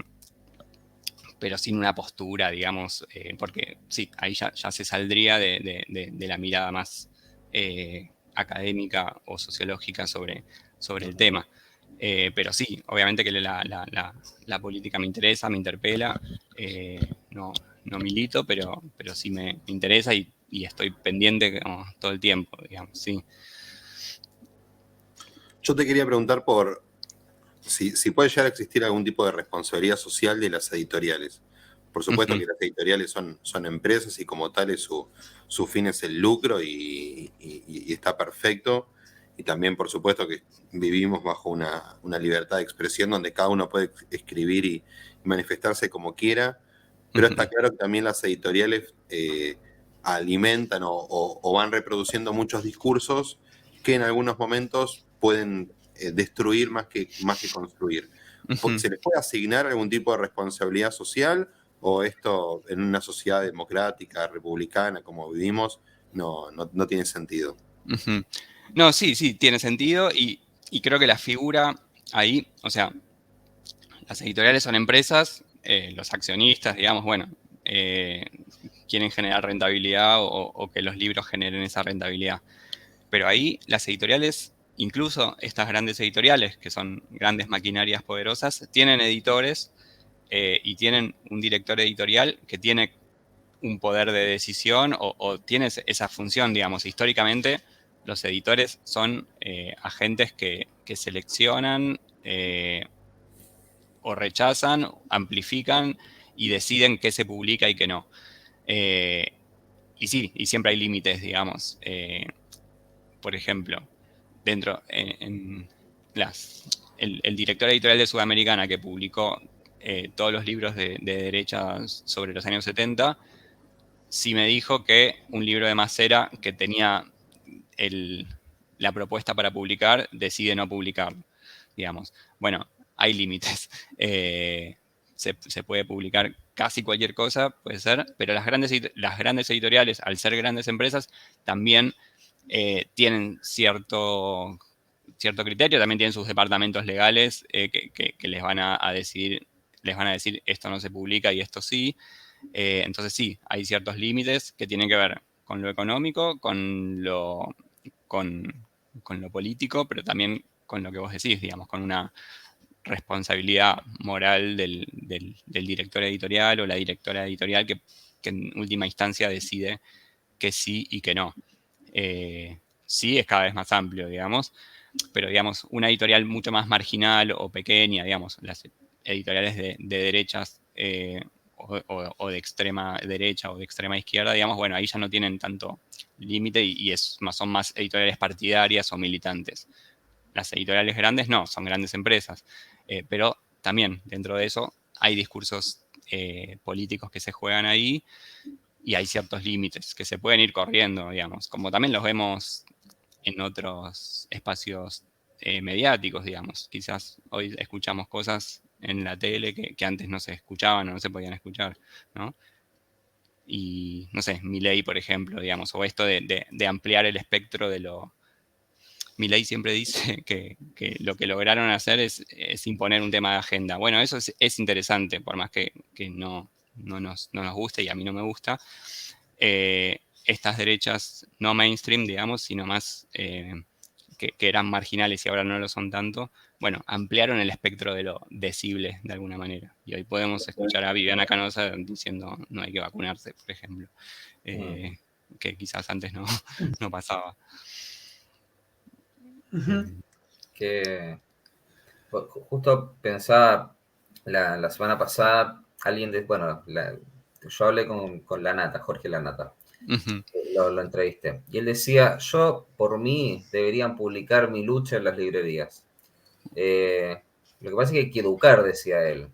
sin una postura, digamos, porque sí, ahí ya se saldría de la mirada más académica o sociológica sobre el tema. Pero sí, obviamente que la política me interesa, me interpela, no milito, pero sí me interesa y estoy pendiente todo el tiempo, digamos, sí. Yo te quería preguntar por si puede llegar a existir algún tipo de responsabilidad social de las editoriales. Por supuesto que las editoriales son empresas y como tales su fin es el lucro y está perfecto. Y también, por supuesto, que vivimos bajo una libertad de expresión donde cada uno puede escribir y manifestarse como quiera. Pero está claro que también las editoriales alimentan o van reproduciendo muchos discursos que en algunos momentos pueden destruir más que construir. ¿Se les puede asignar algún tipo de responsabilidad social o esto en una sociedad democrática, republicana, como vivimos, no tiene sentido? No, sí, tiene sentido y creo que la figura ahí, o sea, las editoriales son empresas, los accionistas, digamos, bueno, quieren generar rentabilidad o que los libros generen esa rentabilidad. Pero ahí las editoriales, incluso estas grandes editoriales, que son grandes maquinarias poderosas, tienen editores y tienen un director editorial que tiene un poder de decisión o tiene esa función, digamos. Históricamente, los editores son agentes que seleccionan o rechazan, amplifican y deciden qué se publica y qué no. Y sí, y siempre hay límites, digamos. Por ejemplo, dentro, el director editorial de Sudamericana que publicó todos los libros de derecha sobre los años 70, sí me dijo que un libro de Macera que tenía la propuesta para publicar, decide no publicarlo, digamos. Bueno, hay límites. Se puede publicar casi cualquier cosa, puede ser, pero las grandes editoriales, al ser grandes empresas, también tienen cierto criterio, también tienen sus departamentos legales que les van a decir esto no se publica y esto sí. Entonces sí, hay ciertos límites que tienen que ver con lo económico, con lo político, pero también con lo que vos decís, digamos, con una responsabilidad moral del director editorial o la directora editorial que en última instancia decide que sí y que no. Sí es cada vez más amplio, digamos, pero digamos, una editorial mucho más marginal o pequeña, digamos, las editoriales de derechas o de extrema derecha o de extrema izquierda, digamos, bueno, ahí ya no tienen tanto límite y son más editoriales partidarias o militantes. Las editoriales grandes no, son grandes empresas, pero también dentro de eso hay discursos políticos que se juegan ahí y hay ciertos límites que se pueden ir corriendo, digamos, como también los vemos en otros espacios mediáticos, digamos. Quizás hoy escuchamos cosas en la tele que antes no se escuchaban o no se podían escuchar, ¿no? Y, no sé, Milei, por ejemplo, digamos, o esto de ampliar el espectro de lo... Milei siempre dice que lo que lograron hacer es imponer un tema de agenda. Bueno, eso es interesante, por más que no nos guste y a mí no me gusta. Estas derechas no mainstream, digamos, sino más que eran marginales y ahora no lo son tanto, bueno, ampliaron el espectro de lo decible de alguna manera. Y hoy podemos escuchar a Viviana Canosa diciendo no hay que vacunarse, por ejemplo, que quizás antes no pasaba. Que justo pensaba la semana pasada, yo hablé con Lanata, Jorge Lanata, lo entrevisté, y él decía, yo por mí deberían publicar Mi lucha en las librerías. Lo que pasa es que hay que educar, decía él,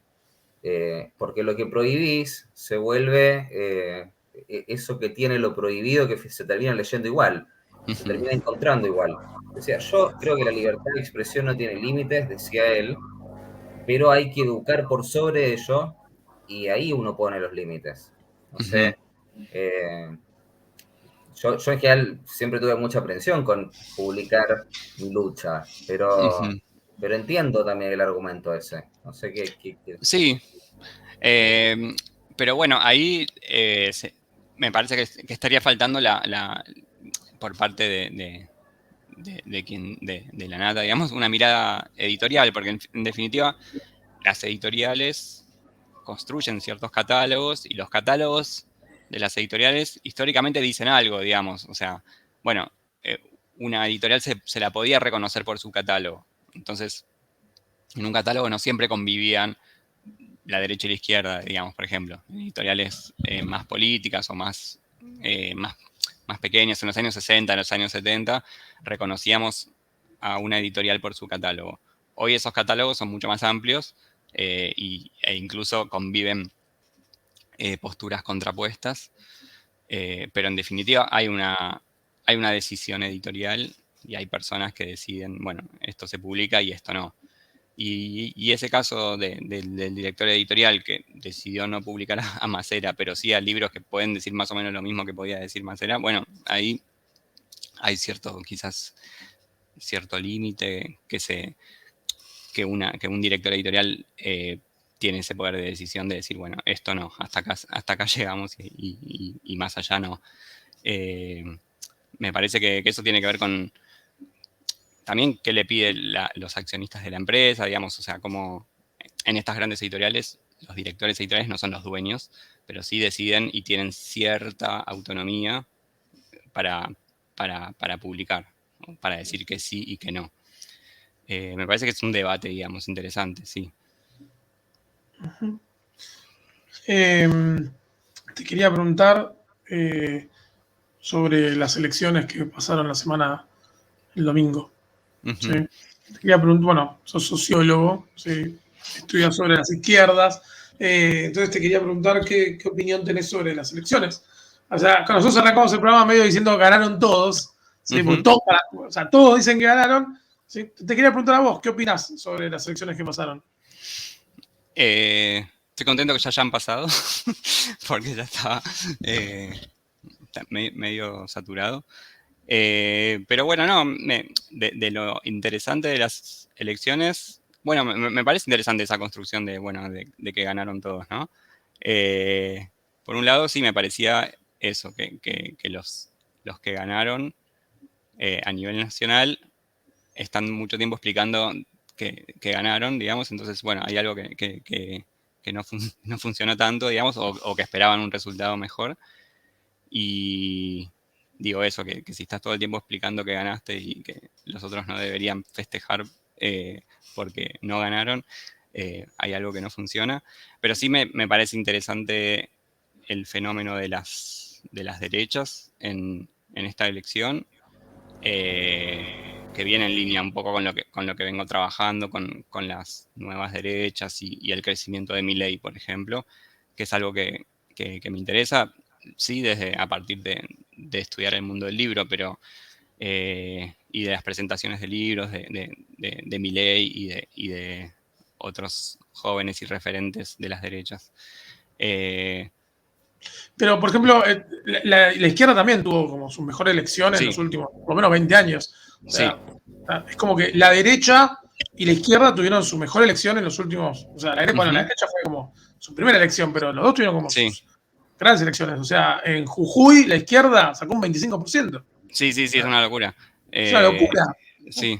porque lo que prohibís se vuelve eso que tiene lo prohibido que se termina leyendo igual, se termina encontrando igual. Decía, yo creo que la libertad de expresión no tiene límites, decía él, pero hay que educar por sobre ello y ahí uno pone los límites. No sé, Yo en general siempre tuve mucha aprensión con publicar mi lucha, pero Ujú. entiendo también el argumento ese. No sé qué. Sí, pero bueno, ahí me parece que estaría faltando por parte de la nata, digamos, una mirada editorial, porque en definitiva las editoriales construyen ciertos catálogos y los catálogos de las editoriales históricamente dicen algo, digamos. O sea, bueno, una editorial se la podía reconocer por su catálogo. Entonces, en un catálogo no siempre convivían la derecha y la izquierda, digamos, por ejemplo. En editoriales más políticas o más pequeñas, en los años 60, en los años 70, reconocíamos a una editorial por su catálogo. Hoy esos catálogos son mucho más amplios e incluso conviven posturas contrapuestas, pero en definitiva hay una decisión editorial y hay personas que deciden, bueno, esto se publica y esto no. Y ese caso del director editorial que decidió no publicar a Macera, pero sí a libros que pueden decir más o menos lo mismo que podía decir Macera, bueno, ahí hay quizás cierto límite que un director editorial tiene ese poder de decisión de decir, bueno, esto no, hasta acá llegamos y más allá no. Me parece que eso tiene que ver con también qué le piden los accionistas de la empresa, digamos, o sea, como en estas grandes editoriales, los directores editoriales no son los dueños, pero sí deciden y tienen cierta autonomía para publicar, ¿no? Para decir que sí y que no. Me parece que es un debate, digamos, interesante, sí. Te quería preguntar sobre las elecciones que pasaron la semana, el domingo. ¿Sí? Ujú. Te quería preguntar, bueno, sos sociólogo, ¿sí? Estudias sobre las izquierdas, entonces te quería preguntar qué opinión tenés sobre las elecciones. O sea, cuando nosotros arrancamos el programa medio diciendo que ganaron todos, ¿sí? Porque Ujú. todos dicen que ganaron. ¿Sí? Te quería preguntar a vos, ¿qué opinás sobre las elecciones que pasaron? Estoy contento que ya hayan pasado, porque ya estaba medio saturado. Pero bueno, no, de lo interesante de las elecciones, bueno, me parece interesante esa construcción bueno, de que ganaron todos, ¿no? Por un lado, sí me parecía eso, que los que ganaron a nivel nacional están mucho tiempo explicando que ganaron, digamos, entonces, bueno, hay algo que no funcionó tanto, digamos, o que esperaban un resultado mejor. Y digo eso, que si estás todo el tiempo explicando que ganaste y que los otros no deberían festejar porque no ganaron, hay algo que no funciona. Pero sí me parece interesante el fenómeno de las derechas en esta elección, que viene en línea un poco con lo que vengo trabajando, con las nuevas derechas y el crecimiento de Milei, por ejemplo, que es algo que me interesa, sí, desde a partir de estudiar el mundo del libro, pero y de las presentaciones de libros de Milei y de otros jóvenes y referentes de las derechas. Pero, por ejemplo, la izquierda también tuvo como su mejor elección en los Sí, últimos, por lo menos 20 años. O sí. sea, es como que la derecha y la izquierda tuvieron su mejor elección en los últimos. O sea, la Ujú. derecha fue como su primera elección, pero los dos tuvieron como Sí, sus grandes elecciones. O sea, en Jujuy la izquierda sacó un 25%. sí, sí, O sí, es sea, una locura. es una locura. Sí,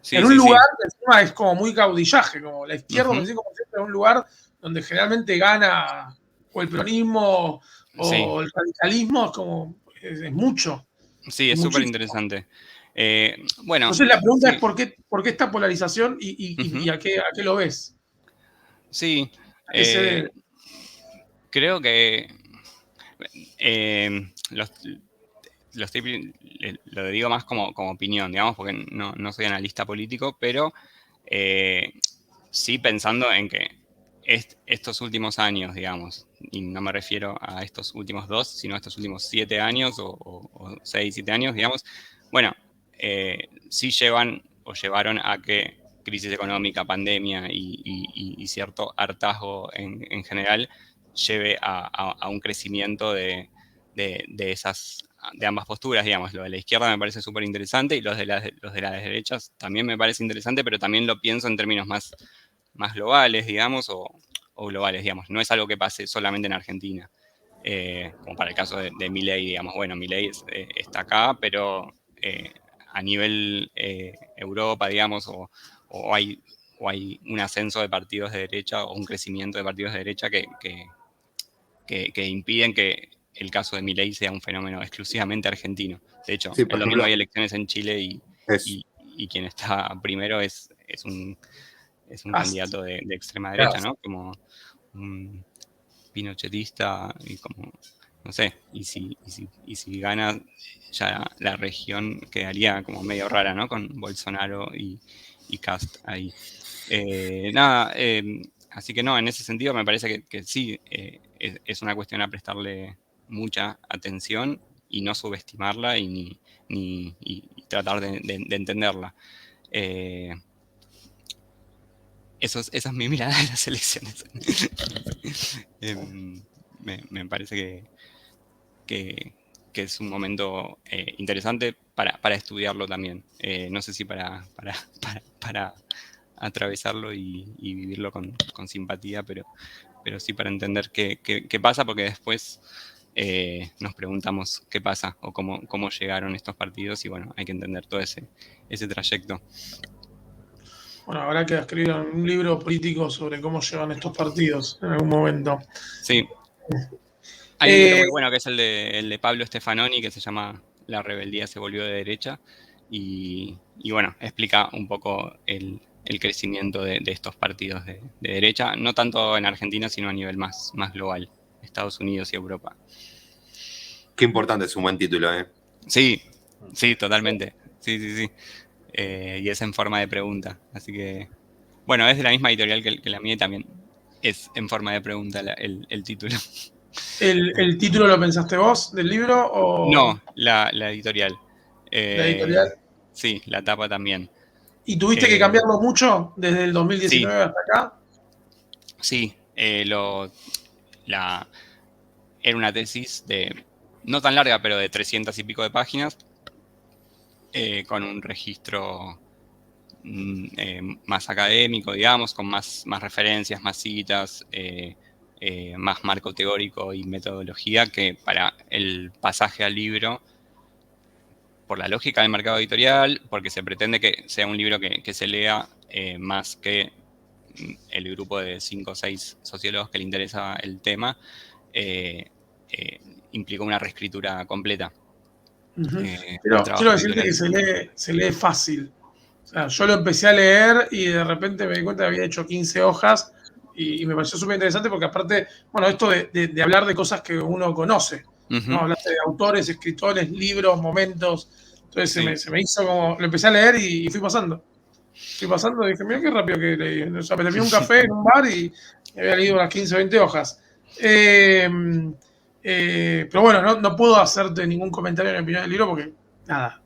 sí, En un sí, sí. lugar que encima es como muy caudillaje, como la izquierda, un Ujú. 25% en un lugar donde generalmente gana o el peronismo Sí, o el radicalismo, es como, es mucho, sí, es es súper muchísimo. interesante. Bueno, Entonces la pregunta es sí, ¿por qué esta polarización y ujú, a qué lo ves? sí. ¿A qué se debe? Creo que eh, lo digo más como opinión, digamos, porque no soy analista político, pero eh, sí pensando en que estos últimos años, digamos, y no me refiero a estos últimos 2, sino a estos últimos 7 años o 6, 7 años, digamos, bueno, sí llevaron a que crisis económica, pandemia y cierto hartazgo en general lleve a un crecimiento de esas de ambas posturas, digamos. Lo de la izquierda me parece súper interesante y los de las derechas también me parece interesante, pero también lo pienso en términos más globales, digamos, o globales, digamos. No es algo que pase solamente en Argentina. Como para el caso de Milei, digamos. Bueno, Milei está acá, pero a nivel Europa, digamos, o hay un ascenso de partidos de derecha o un crecimiento de partidos de derecha que impiden que el caso de Milei sea un fenómeno exclusivamente argentino. De hecho, Sí, por el domingo ejemplo, hay elecciones en Chile es, y quien está primero es un candidato de extrema Claro. derecha, ¿no? Como un pinochetista y como, no sé, y si gana ya la región quedaría como medio rara, ¿no? Con Bolsonaro y Kast ahí. Nada, así que no, en ese sentido me parece que sí, es una cuestión a prestarle mucha atención y no subestimarla y tratar de entenderla. Esa es mi mirada de las elecciones. Me parece que es un momento interesante para estudiarlo también. No sé si para atravesarlo y vivirlo con simpatía, pero sí para entender qué pasa, porque después nos preguntamos qué pasa o cómo llegaron estos partidos y bueno, hay que entender todo ese trayecto. Bueno, habrá que escribir un libro político sobre cómo llevan estos partidos en algún momento. Sí. Hay un libro muy bueno que es el de Pablo Stefanoni que se llama La rebeldía se volvió de derecha y bueno, explica un poco el crecimiento de estos partidos de derecha, no tanto en Argentina, sino a nivel más global, Estados Unidos y Europa. qué importante, es un buen título, ¿eh? Sí, totalmente. Sí. Y es en forma de pregunta. Así que, bueno, es de la misma editorial que la mía y también es en forma de pregunta el título. ¿El título lo pensaste vos del libro o No, la editorial. la editorial? Sí, la tapa también. ¿Y tuviste que cambiarlo mucho desde el 2019 Sí. hasta acá? Sí, era una tesis no tan larga, pero de 300 y pico de páginas, con un registro más académico, digamos, con más referencias, más citas, más marco teórico y metodología que para el pasaje al libro, por la lógica del mercado editorial, porque se pretende que sea un libro que se lea más que el grupo de 5 o 6 sociólogos que le interesa el tema, implicó una reescritura completa. Pero quiero decirte editorial. que se lee fácil. O sea, yo lo empecé a leer y de repente me di cuenta que había hecho 15 hojas y me pareció súper interesante porque aparte, bueno, esto de hablar de cosas que uno conoce, ¿no? Hablaste de autores, escritores, libros, momentos. Entonces Sí. se me hizo como, lo empecé a leer y fui pasando. Fui pasando y dije, mira qué rápido que leí. O sea, me terminé un café en un bar y había leído unas 15 o 20 hojas. Pero bueno, no puedo hacerte ningún comentario en mi opinión del libro porque, nada,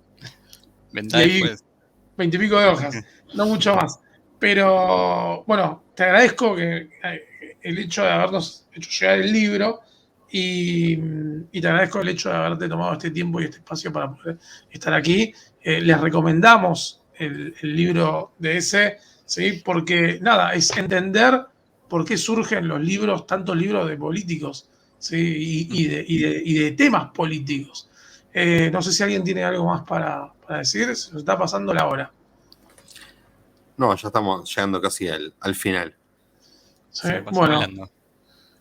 Vendrá leí después. 20 y pico de hojas, no mucho más. Pero bueno, te agradezco el hecho de habernos hecho llegar el libro y te agradezco el hecho de haberte tomado este tiempo y este espacio para poder estar aquí. Les recomendamos el libro de ese, ¿sí? Porque nada, es entender por qué surgen los libros, tantos libros de políticos, ¿sí? y de temas políticos. No sé si alguien tiene algo más para decir, se nos está pasando la hora. No, ya estamos llegando casi al final. ¿Sí? Se me pasó Bueno, volando.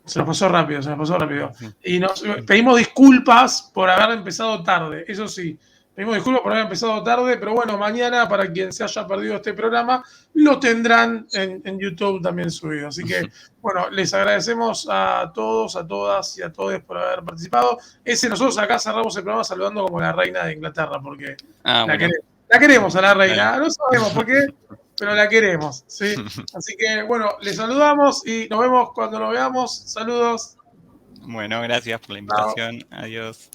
se nos pasó rápido, se nos pasó rápido. Sí. Y nos pedimos disculpas por haber empezado tarde, eso sí. Pedimos disculpas por haber empezado tarde, pero bueno, mañana, para quien se haya perdido este programa, lo tendrán en YouTube también subido. Así que, bueno, les agradecemos a todos, a todas y a todos por haber participado. Nosotros acá cerramos el programa saludando como la reina de Inglaterra, porque Bueno. la queremos a la reina. Dale. No sabemos por qué, pero la queremos, ¿sí? Así que, bueno, les saludamos y nos vemos cuando nos veamos. Saludos. Bueno, gracias por la invitación. Adiós.